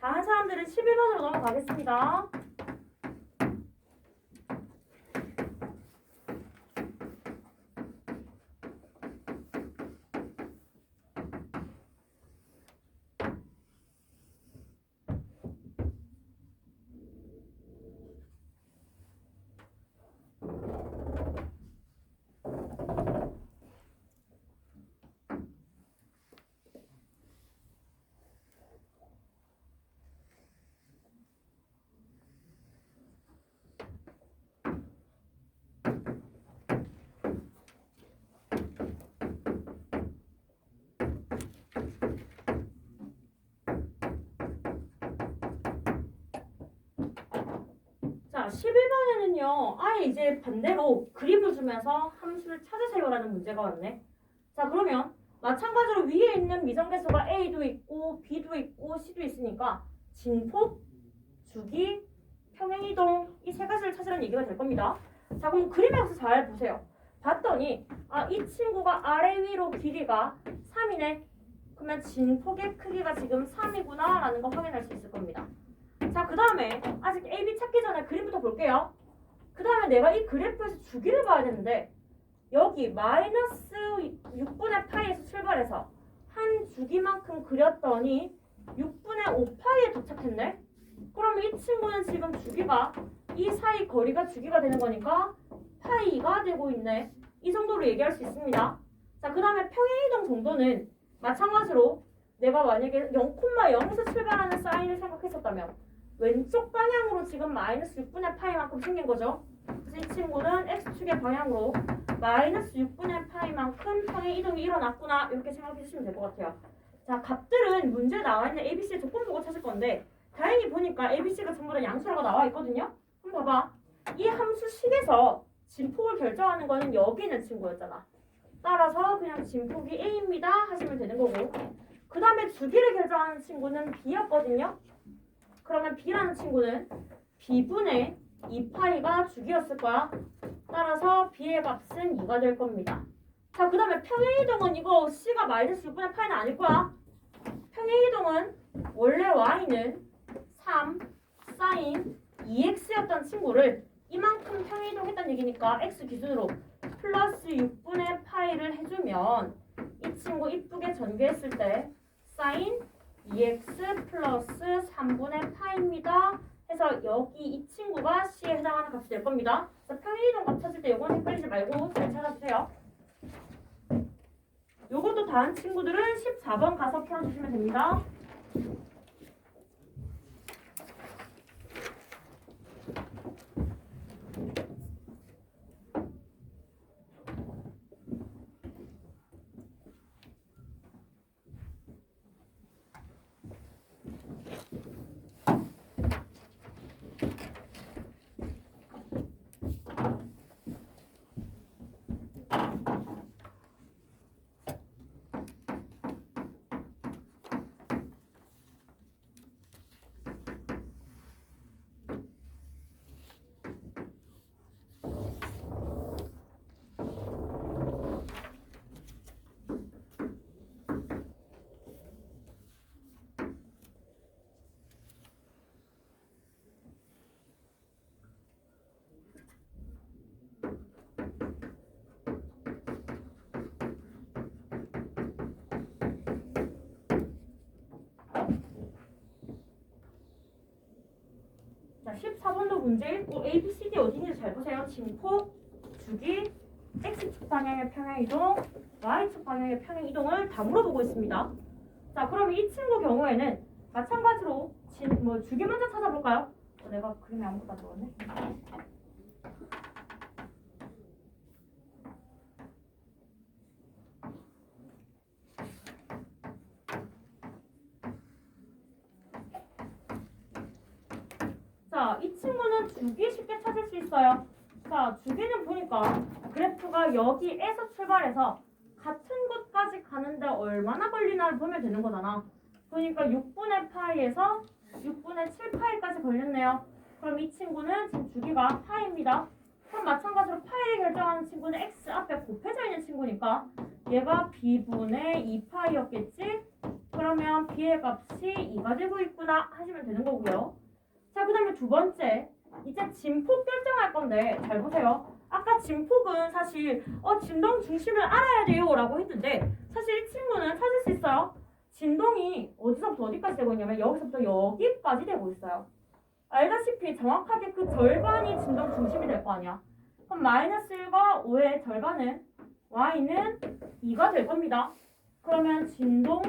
다 한 사람들은 11번으로 넘어가겠습니다. 자, 11번에는요, 아예 이제 반대로 그림을 주면서 함수를 찾으세요라는 문제가 왔네. 자, 그러면 마찬가지로 위에 있는 미정계수가 A도 있고 B도 있고 C도 있으니까 진폭, 주기, 평행이동 이 세 가지를 찾으라는 얘기가 될 겁니다. 자, 그럼 그림에서 잘 보세요. 봤더니 이 친구가 아래 위로 길이가 3이네. 그러면 진폭의 크기가 지금 3이구나 라는 거 확인할 수 있을 겁니다. 자, 그 다음에 아직 A, B 찾기 전에 그림부터 볼게요. 그 다음에 내가 이 그래프에서 주기를 봐야 되는데 여기 마이너스 6분의 파이에서 출발해서 한 주기만큼 그렸더니 6분의 5파이에 도착했네. 그럼 이 친구는 지금 주기가 이 사이 거리가 주기가 되는 거니까 파이가 되고 있네. 이 정도로 얘기할 수 있습니다. 자, 그 다음에 평행이동 정도는 마찬가지로 내가 만약에 0,0에서 출발하는 사인을 생각했었다면 왼쪽 방향으로 지금 마이너스 6분의 파이만큼 생긴 거죠. 그래서 이 친구는 x축의 방향으로 마이너스 6분의 파이만큼 평행이동이 일어났구나 이렇게 생각해 주시면 될 것 같아요. 자, 값들은 문제에 나와 있는 ABC의 조건 보고 찾을 건데 다행히 보니까 ABC가 전부 다 양수라고 나와 있거든요. 한번 봐봐. 이 함수식에서 진폭을 결정하는 거는 여기 있는 친구였잖아. 따라서 그냥 진폭이 A입니다 하시면 되는 거고 그 다음에 주기를 결정하는 친구는 B였거든요. 그러면 B라는 친구는 B분의 2파이가 주기였을 거야. 따라서 B의 값은 2가 될 겁니다. 자, 그 다음에 평행이동은 이거 C가 마이너스 6분의 파이는 아닐 거야. 평행이동은 원래 Y는 3 사인 2X였던 친구를 이만큼 평행이동했다는 얘기니까 X 기준으로 플러스 6분의 파이를 해주면 이 친구 이쁘게 전개했을 때 사인 2x 플러스 3분의 파입니다. 해서 여기 이 친구가 C에 해당하는 값이 될 겁니다. 그래서 평행이동 값 찾을 때 요건 헷갈리지 말고 잘 찾아주세요. 요것도 다른 친구들은 14번 가서 풀어주시면 됩니다. 자, 14번도 문제 읽고 A, B, C, D 어디 있는지 잘 보세요. 진폭, 주기, X축 방향의 평행이동, Y축 방향의 평행이동을 다 물어보고 있습니다. 자, 그럼 이 친구 경우에는 마찬가지로 주기 먼저 찾아볼까요? 내가 그림에 아무것도 안 적었네. 자, 이 친구는 주기 쉽게 찾을 수 있어요. 자, 주기는 보니까 그래프가 여기에서 출발해서 같은 곳까지 가는데 얼마나 걸리나를 보면 되는 거잖아. 그러니까 6분의 파이에서 6분의 7파이까지 걸렸네요. 그럼 이 친구는 지금 주기가 파이입니다. 그럼 마찬가지로 파이를 결정하는 친구는 x 앞에 곱해져 있는 친구니까 얘가 b분의 2파이였겠지? 그러면 b의 값이 2가 되고 있구나 하시면 되는 거고요. 자, 그 다음에 두 번째, 이제 진폭 결정할 건데 잘 보세요. 아까 진폭은 사실 진동 중심을 알아야 돼요 라고 했는데 사실 이 친구는 찾을 수 있어요. 진동이 어디서부터 어디까지 되고 있냐면 여기서부터 여기까지 되고 있어요. 알다시피 정확하게 그 절반이 진동 중심이 될 거 아니야. 그럼 마이너스 1과 5의 절반은 y는 2가 될 겁니다. 그러면 진동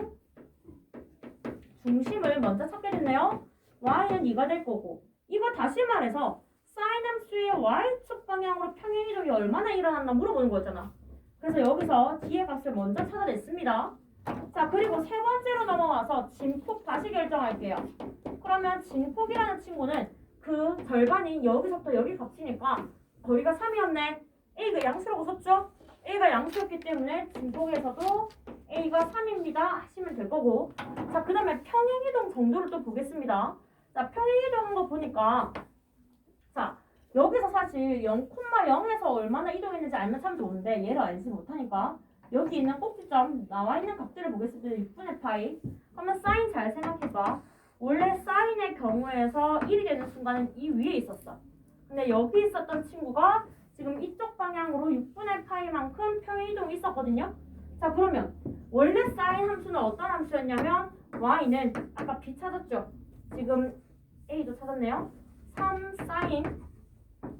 중심을 먼저 찾게 됐네요. y는 2가 될 거고 이거 다시 말해서 사인 함수의 y축 방향으로 평행이동이 얼마나 일어났나 물어보는 거였잖아. 그래서 여기서 d의 값을 먼저 찾아냈습니다. 자, 그리고 세 번째로 넘어와서 진폭 다시 결정할게요. 그러면 진폭이라는 친구는 그 절반인 여기서부터 여기 값이니까 거리가 3이었네. A가 양수라고 썼죠? A가 양수였기 때문에 진폭에서도 A가 3입니다 하시면 될 거고. 자, 그 다음에 평행이동 정도를 또 보겠습니다. 자, 평행이동한 거 보니까 자, 여기서 사실 0,0에서 얼마나 이동했는지 알면 참 좋은데 얘를 알지 못하니까 여기 있는 꼭지점 나와 있는 값들을 보겠습니다. 6분의 파이. 그러면 사인 잘 생각해봐. 원래 사인의 경우에서 1이 되는 순간은 이 위에 있었어. 근데 여기 있었던 친구가 지금 이쪽 방향으로 6분의 파이만큼 평행이동이 있었거든요. 자, 그러면 원래 사인 함수는 어떤 함수였냐면 y는 아까 b 찾았죠? 지금 a도 찾았네요. 3 사인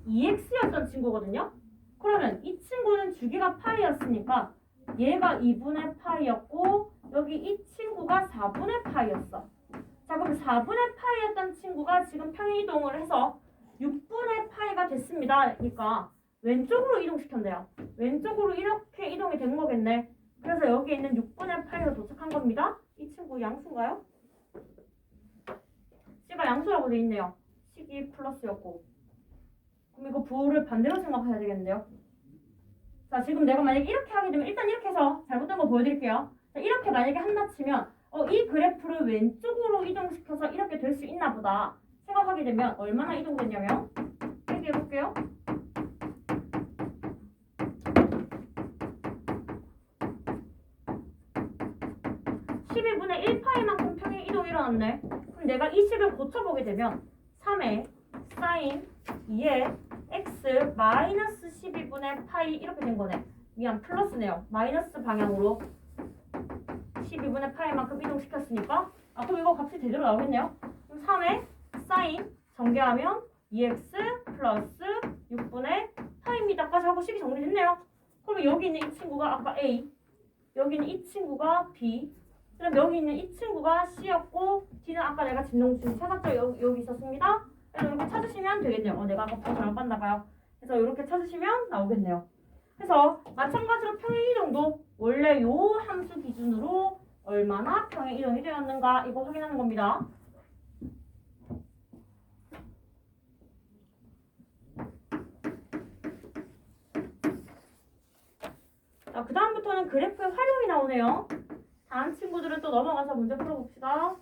2x였던 친구거든요. 그러면 이 친구는 주기가 파이였으니까 얘가 2분의 파이였고 여기 이 친구가 4분의 파이였어. 자, 그럼 4분의 파이였던 친구가 지금 평행이동을 해서 6분의 파이가 됐습니다. 그러니까 왼쪽으로 이동시켰네요. 왼쪽으로 이렇게 이동이 된 거겠네. 그래서 여기 있는 6분의 파이가 도착한 겁니다. 이 친구 양수인가요? C가 양수라고 돼 있네요. 식이 플러스였고. 그럼 이거 부호를 반대로 생각해야 되겠는데요. 자, 지금 내가 만약에 이렇게 하게 되면 일단 이렇게 해서 잘못된 거 보여드릴게요. 자, 이렇게 만약에 한다 치면 이 그래프를 왼쪽으로 이동시켜서 이렇게 될 수 있나 보다 생각하게 되면 얼마나 이동됐냐면 얘기해 볼게요. (12분의 1파이만큼) 평행 이동이 일어났네. 그럼 내가 이 식을 고쳐보게 되면 3의 사인 2의 x 마이너스 12분의 파이 이렇게 된 거네. 미안, 플러스네요. 마이너스 방향으로 12분의 파이만큼 이동시켰으니까 그럼 이거 값이 제대로 나오겠네요. 그럼 3의 사인 전개하면 2x 플러스 6분의 파이입니다까지 하고 식이 정리됐네요. 그러면 여기 있는 이 친구가 아까 A, 여기 있는 이 친구가 B, 그럼 여기 있는 이 친구가 C였고 D는 아까 내가 진동중 찾았죠? 여기 있었습니다. 그래서 이렇게 찾으시면 되겠네요. 내가 아까 잘못 봤나 봐요. 그래서 이렇게 찾으시면 나오겠네요. 그래서 마찬가지로 평행이동도 원래 요 함수 기준으로 얼마나 평행이동이 되었는가 이거 확인하는 겁니다. 자, 그 다음부터는 그래프의 활용이 나오네요. 다음 친구들은 또 넘어가서 문제 풀어봅시다.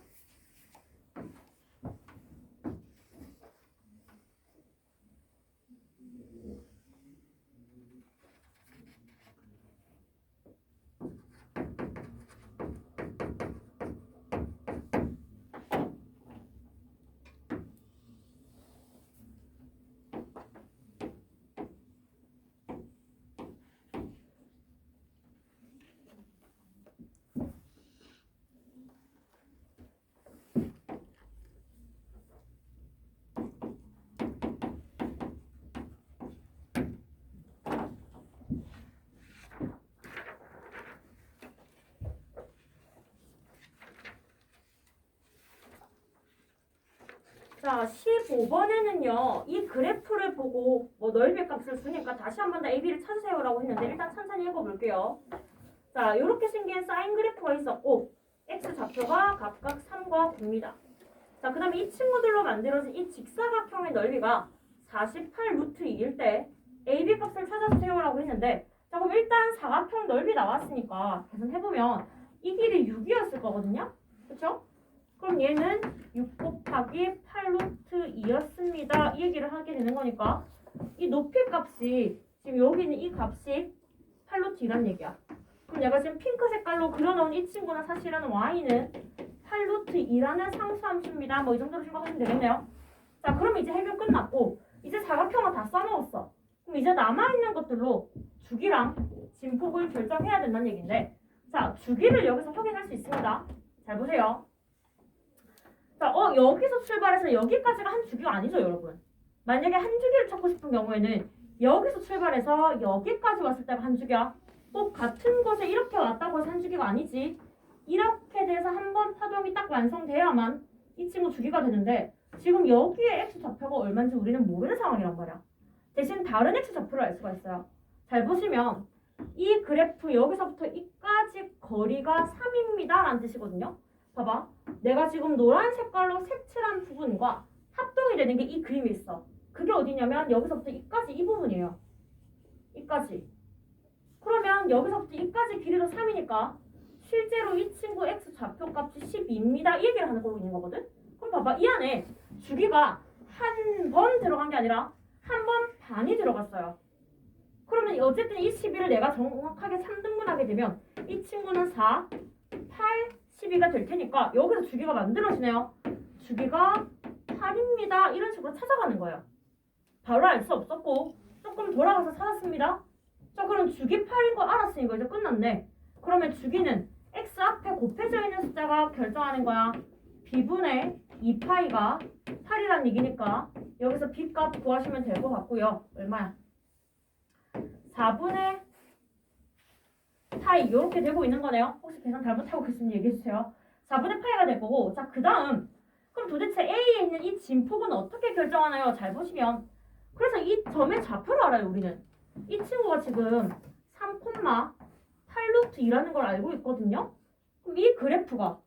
자, 15번에는요. 이 그래프를 보고 넓이 값을 주니까 다시 한 번 더 AB를 찾으세요라고 했는데 일단 천천히 읽어볼게요. 자, 이렇게 생긴 사인 그래프가 있었고 X좌표가 각각 3과 9입니다. 자, 그 다음에 이 친구들로 만들어진 이 직사각형의 넓이가 48 루트 2일 때 AB 값을 찾아주세요라고 했는데 자, 그럼 일단 사각형 넓이 나왔으니까 계산해보면 이 길이 6이었을 거거든요. 그쵸? 그럼 얘는 6 곱하기 8 루트 2였습니다. 이 얘기를 하게 되는 거니까 이 높이 값이 지금 여기 있는 이 값이 8 루트 2란 얘기야. 그럼 내가 지금 핑크 색깔로 그려놓은 이 친구는 사실은 y는 8 루트 2라는 상수함수입니다. 이 정도로 생각하시면 되겠네요. 자, 그럼 이제 해결 끝났고 이제 사각형을 다 써놓았어. 그럼 이제 남아있는 것들로 주기랑 진폭을 결정해야 된다는 얘기인데 자, 주기를 여기서 확인할 수 있습니다. 잘 보세요. 자, 여기서 출발해서 여기까지가 한 주기가 아니죠, 여러분. 만약에 한 주기를 찾고 싶은 경우에는 여기서 출발해서 여기까지 왔을 때가 한 주기야. 꼭 같은 곳에 이렇게 왔다고 해서 한 주기가 아니지. 이렇게 돼서 한 번 파동이 딱 완성돼야만 이 친구 주기가 되는데 지금 여기에 x좌표가 얼마인지 우리는 모르는 상황이란 말이야. 대신 다른 x좌표를 알 수가 있어요. 잘 보시면 이 그래프 여기서부터 이까지 거리가 3입니다 라는 뜻이거든요. 봐봐. 내가 지금 노란 색깔로 색칠한 부분과 합동이 되는 게 이 그림에 있어. 그게 어디냐면 여기서부터 이까지 이 부분이에요. 이까지. 그러면 여기서부터 이까지 길이도 3이니까 실제로 이 친구 x 좌표값이 12입니다. 이 얘기를 하는 거고 있는 거거든. 그럼 봐봐. 이 안에 주기가 한 번 들어간 게 아니라 한 번 반이 들어갔어요. 그러면 어쨌든 이 12를 내가 정확하게 3등분하게 되면 이 친구는 4, 8, 12가 될 테니까 여기서 주기가 만들어지네요. 주기가 8입니다. 이런 식으로 찾아가는 거예요. 바로 알 수 없었고 조금 돌아가서 찾았습니다. 자, 그럼 주기 8인 거 알았으니까 이제 끝났네. 그러면 주기는 x 앞에 곱해져 있는 숫자가 결정하는 거야. b분의 2파이가 8이란 얘기니까 여기서 b값 구하시면 될 것 같고요. 얼마야? 4분의 파이 이렇게 되고 있는 거네요. 혹시 계산 잘못하고 계시면 얘기해주세요. 4분의 파이가 될 거고, 자, 그 다음 그럼 도대체 A에 있는 이 진폭은 어떻게 결정하나요? 잘 보시면 그래서 이 점의 좌표를 알아요. 우리는 이 친구가 지금 3,8루트2라는 걸 알고 있거든요. 그럼 이 그래프가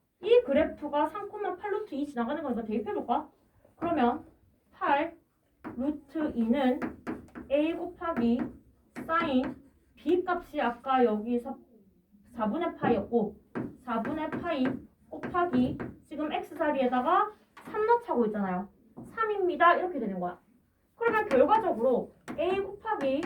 3,8루트2 지나가는 거니까 대입해볼까? 그러면 8루트2는 A 곱하기 사인 B 값이 아까 여기서 4분의 파이였고 4분의 파이 곱하기 지금 x 자리에다가 3 넣자고 있잖아요. 3입니다. 이렇게 되는 거야. 그러면 결과적으로 A 곱하기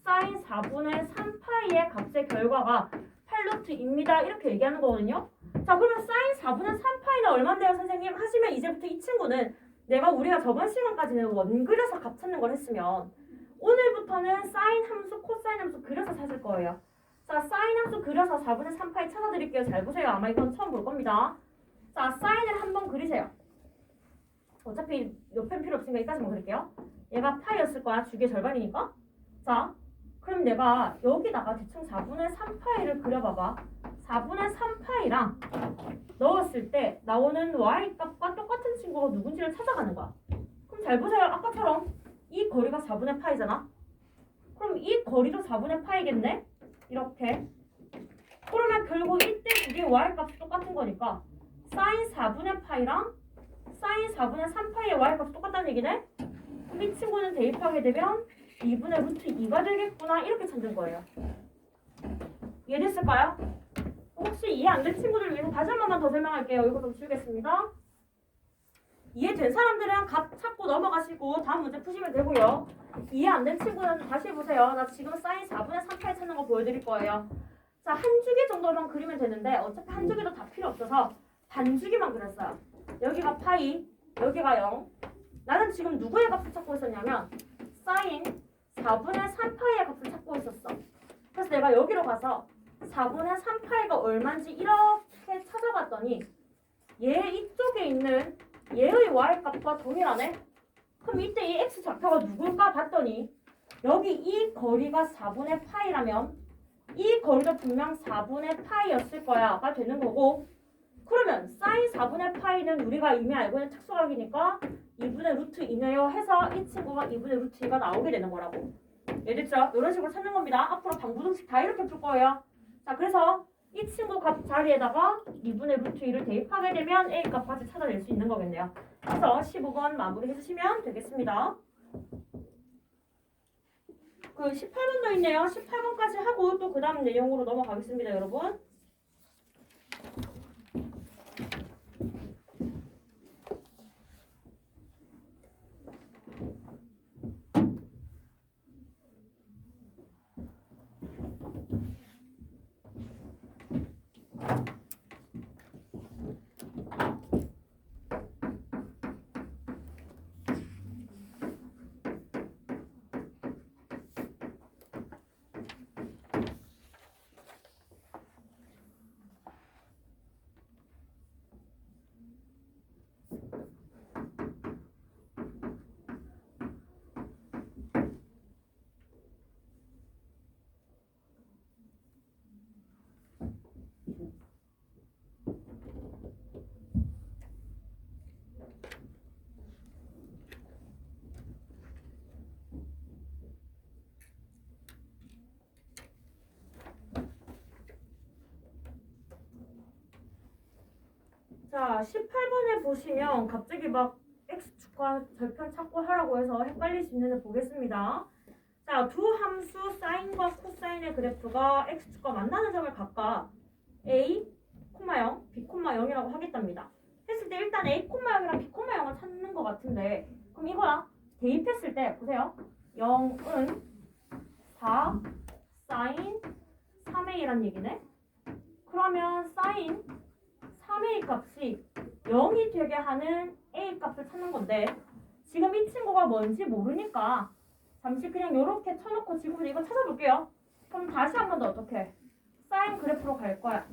사인 4분의 3파이의 값의 결과가 8루트입니다. 이렇게 얘기하는 거거든요. 자, 그러면 사인 4분의 3파이는 얼마인데요, 선생님? 하시면 이제부터 이 친구는 우리가 저번 시간까지는 원 그려서 값 찾는 걸 했으면 오늘부터는 사인 함수, 코사인 함수 그려서 찾을 거예요. 자, 사인 함수 그려서 4분의 3파이 찾아드릴게요. 잘 보세요. 아마 이건 처음 볼 겁니다. 자, 사인을 한번 그리세요. 어차피 옆엔 필요 없으니까 여기까지만 그릴게요. 얘가 파이였을 거야. 주기의 절반이니까. 자, 그럼 내가 여기다가 대충 4분의 3파이를 그려봐봐. 4분의 3파이랑 넣었을 때 나오는 y값과 똑같은 친구가 누군지를 찾아가는 거야. 그럼 잘 보세요. 아까처럼 이 거리가 4분의 파이잖아. 그럼 이 거리도 4분의 파이겠네? 이렇게. 그러면 결국 이때 두개의 y값이 똑같은 거니까 사인 4분의 파이랑 사인 4분의 3파이의 y값이 똑같다는 얘기네? 그럼 이 친구는 대입하게 되면 2분의 루트 2가 되겠구나. 이렇게 찾는 거예요. 이해됐을까요? 혹시 이해 안 된 친구들 위해서 다시 한 번만 더 설명할게요. 이거 좀 지우겠습니다. 이해된 사람들은 값 찾고 넘어가시고 다음 문제 푸시면 되고요. 이해 안 된 친구는 다시 해보세요. 나 지금 사인 4분의 3파이 찾는 거 보여드릴 거예요. 자, 한 주기 정도만 그리면 되는데 어차피 한 주기도 다 필요 없어서 반주기만 그렸어요. 여기가 파이, 여기가 0. 나는 지금 누구의 값을 찾고 있었냐면 사인 4분의 3파이의 값을 찾고 있었어. 그래서 내가 여기로 가서 4분의 3파이가 얼마인지 이렇게 찾아봤더니 얘 이쪽에 있는 얘의 y값과 동일하네? 그럼 이때 이 x 좌표가 누굴까 봤더니 여기 이 거리가 4분의 파이라면 이 거리도 분명 4분의 파이였을 거야가 되는 거고, 그러면 사인 4분의 파이는 우리가 이미 알고 있는 특수각이니까 2분의 루트 2네요 해서 이 친구가 2분의 루트 2가 나오게 되는 거라고. 이해됐죠? 이런 식으로 찾는 겁니다. 앞으로 방부등식 다 이렇게 풀 거예요. 자, 그래서 이 친구 값 자리에다가 2분의 루트 2를 대입하게 되면 A 값까지 찾아낼 수 있는 거겠네요. 그래서 15번 마무리 해주시면 되겠습니다. 그 18번도 있네요. 18번까지 하고 또 그 다음 내용으로 넘어가겠습니다, 여러분. 자, 18번에 보시면 갑자기 막 X축 절과 절편 찾고 하라고 해서 헷갈릴 수 있는데 보겠습니다. 자, 두 함수 사인과 코사인의 그래프가 x축과 만나는 점을 각각 a, 0, b, 0이라고 하겠답니다. 했을 때 일단 a, 0이랑 b, 0을 찾는 것 같은데 그럼 이거야. 대입했을 때 보세요. 0은 4 사인 3a란 얘기네. 그러면 사인 3a 값이 0이 되게 하는 a 값을 찾는 건데 지금 이 친구가 뭔지 모르니까 잠시 그냥 이렇게 쳐놓고 지금부터 이거 찾아볼게요. 그럼 다시 한 번 더 어떻게? 사인 그래프로 갈 거야.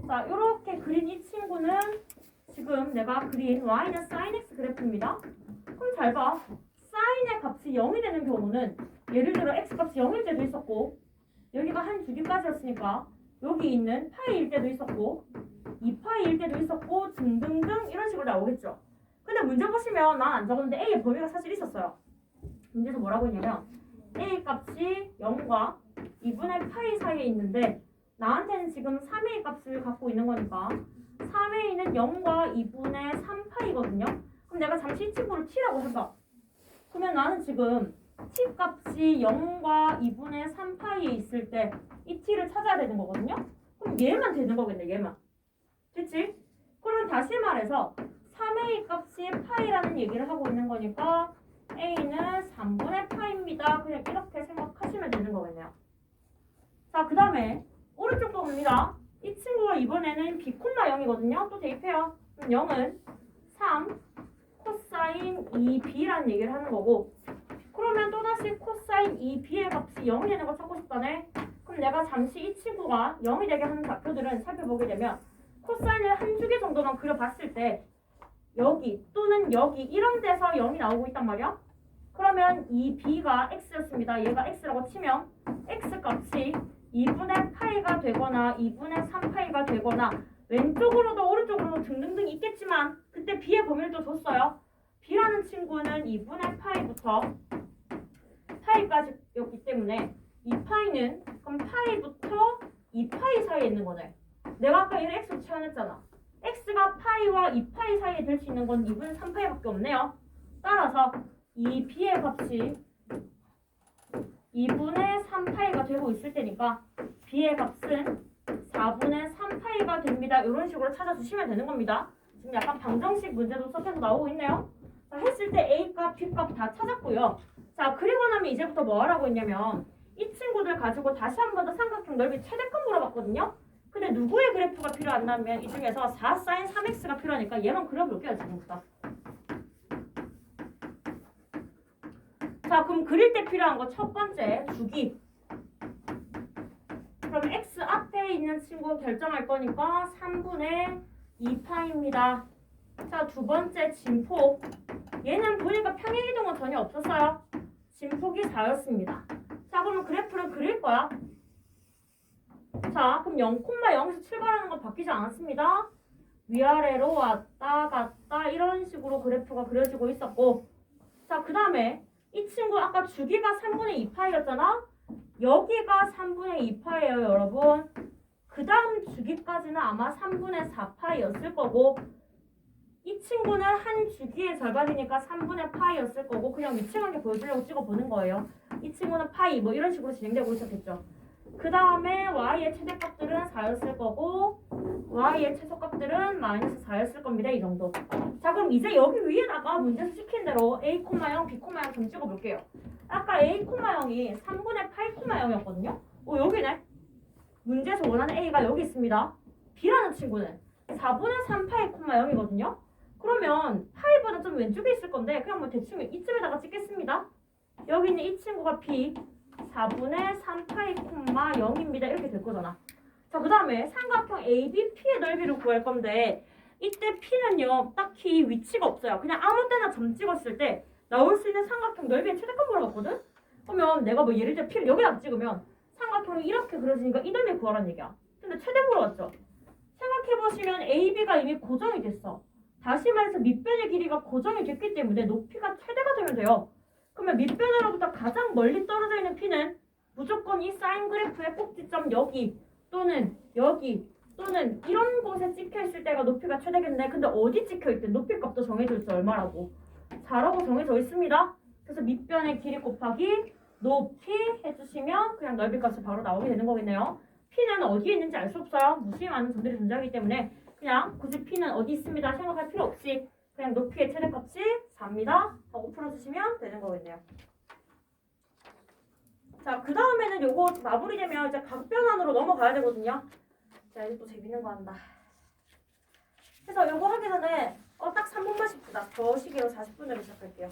자, 이렇게 그린 이 친구는 지금 내가 그린 y는 sin x 그래프입니다. 그럼 잘 봐. 사인의 값이 0이 되는 경우는 예를 들어 x 값이 0일 때도 있었고 여기가 한 주기까지였으니까 여기 있는 파이일 때도 있었고 2파이일 때도 있었고 등등등 이런 식으로 나오겠죠. 근데 문제 보시면 난 안 적었는데 a의 범위가 사실 있었어요. 문제에서 뭐라고 했냐면 a 값이 0과 2분의 파이 사이에 있는데 나한테는 지금 3a 값을 갖고 있는 거니까 3a는 0과 2분의 3파이거든요. 그럼 내가 잠시 이 친구를 t라고 해봐. 그러면 나는 지금 t 값이 0과 2분의 3파이에 있을 때 이 t를 찾아야 되는 거거든요. 그럼 얘만 되는 거겠네, 얘만. 그치? 그럼 다시 말해서 3a 값이 파이라는 얘기를 하고 있는 거니까 a는 3분의 파이입니다. 그냥 이렇게 생각하시면 되는 거겠네요. 자, 그 다음에 오른쪽 거 봅니다. 이 친구가 이번에는 b, 0이거든요. 또 대입해요. 그럼 0은 3 코사인 2b라는 얘기를 하는 거고 그러면 또다시 코사인 2b의 값이 0이 되는 거 찾고 싶다네. 그럼 내가 잠시 이 친구가 0이 되게 하는 좌표들은 살펴보게 되면 코사인을 한 주기 정도만 그려봤을 때 여기 또는 여기 이런 데서 0이 나오고 있단 말이야. 그러면 이 b가 x였습니다. 얘가 x라고 치면 x 값이 2분의 파이가 되거나 2분의 3파이가 되거나 왼쪽으로도 오른쪽으로도 등등등 있겠지만 그때 b의 범위를 또 줬어요. b라는 친구는 2분의 파이부터 파이까지였기 때문에 2파이는 그럼 파이부터 2파이 사이에 있는 거네. 내가 아까 얘를 x로 치환했잖아. x가 파이와 2파이 사이에 될 수 있는 건 2분의 3파이밖에 없네요. 따라서 이 b의 값이 2분의 3파이가 되고 있을 테니까 b의 값은 4분의 3파이가 됩니다. 이런 식으로 찾아주시면 되는 겁니다. 지금 약간 방정식 문제도 수업에서 나오고 있네요. 자, 했을 때 a값, b값 다 찾았고요. 자, 그리고 나면 이제부터 뭐 하라고 했냐면 이 친구들 가지고 다시 한 번 더 삼각형 넓이 최대값 물어봤거든요. 근데 누구의 그래프가 필요하냐면 이 중에서 4 sin 3x가 필요하니까 얘만 그려볼게요. 지금부터. 자, 그럼 그릴 때 필요한 거 첫 번째 주기. 그럼 x 앞에 있는 친구 결정할 거니까 3분의 2파입니다. 자, 두 번째 진폭. 얘는 보니까 평행이동은 전혀 없었어요. 진폭이 4였습니다. 자, 그러면 그래프를 그릴 거야. 자, 그럼 0,0에서 출발하는 건 바뀌지 않았습니다. 위아래로 왔다 갔다 이런 식으로 그래프가 그려지고 있었고 자, 그 다음에 이 친구 아까 주기가 3분의 2파이였잖아. 여기가 3분의 2파이예요, 여러분. 그 다음 주기까지는 아마 3분의 4파이였을 거고 이 친구는 한 주기의 절반이니까 3분의 파이였을 거고 그냥 위치관계 보여주려고 찍어보는 거예요. 이 친구는 파이 뭐 이런 식으로 진행되고 있었겠죠. 그 다음에 y의 최대값들은 4였을 거고 y의 최소값들은 마이너스 4였을 겁니다. 이 정도. 자, 그럼 이제 여기 위에다가 문제에서 시킨 대로 a, 0, b, 0 좀 찍어볼게요. 아까 a, 0이 3분의 8, 0이었거든요. 여기네. 문제에서 원하는 a가 여기 있습니다. b라는 친구는 4분의 3 파이, 0이거든요. 그러면 파이보다 좀 왼쪽에 있을 건데 그냥 뭐 대충 이쯤에다가 찍겠습니다. 여기 있는 이 친구가 b 4분의 3파이, 0입니다. 이렇게 될 거잖아. 자, 그 다음에 삼각형 ABP의 넓이를 구할 건데 이때 P는요 딱히 위치가 없어요. 그냥 아무 때나 점 찍었을 때 나올 수 있는 삼각형 넓이의 최대값 물어봤거든? 그러면 내가 뭐 예를 들어 P를 여기다 찍으면 삼각형이 이렇게 그려지니까 이 넓이 구하라는 얘기야. 근데 최대 물어봤죠? 생각해보시면 AB가 이미 고정이 됐어. 다시 말해서 밑변의 길이가 고정이 됐기 때문에 높이가 최대가 되면 돼요. 그러면 밑변으로부터 가장 멀리 떨어져 있는 P는 무조건 이 사인 그래프의 꼭지점 여기 또는 여기 또는 이런 곳에 찍혀있을 때가 높이가 최대겠네. 근데 어디 찍혀있든 높이 값도 정해져 있어. 얼마라고. 4라고 정해져 있습니다. 그래서 밑변의 길이 곱하기 높이 해주시면 그냥 넓이 값이 바로 나오게 되는 거겠네요. P는 어디에 있는지 알 수 없어요. 무수히 많은 점들이 존재하기 때문에 그냥 굳이 P는 어디 있습니다 생각할 필요 없이 그냥 높이의 최대값이 4입니다 하고 풀어주시면 되는 거겠네요. 자, 그 다음에는 요거 마무리되면 이제 각변환으로 넘어가야 되거든요. 자, 이제 또 재밌는 거 한다. 그래서 요거 하기 전에 딱 3분만 쉽다. 저 시계로 40분으로 시작할게요.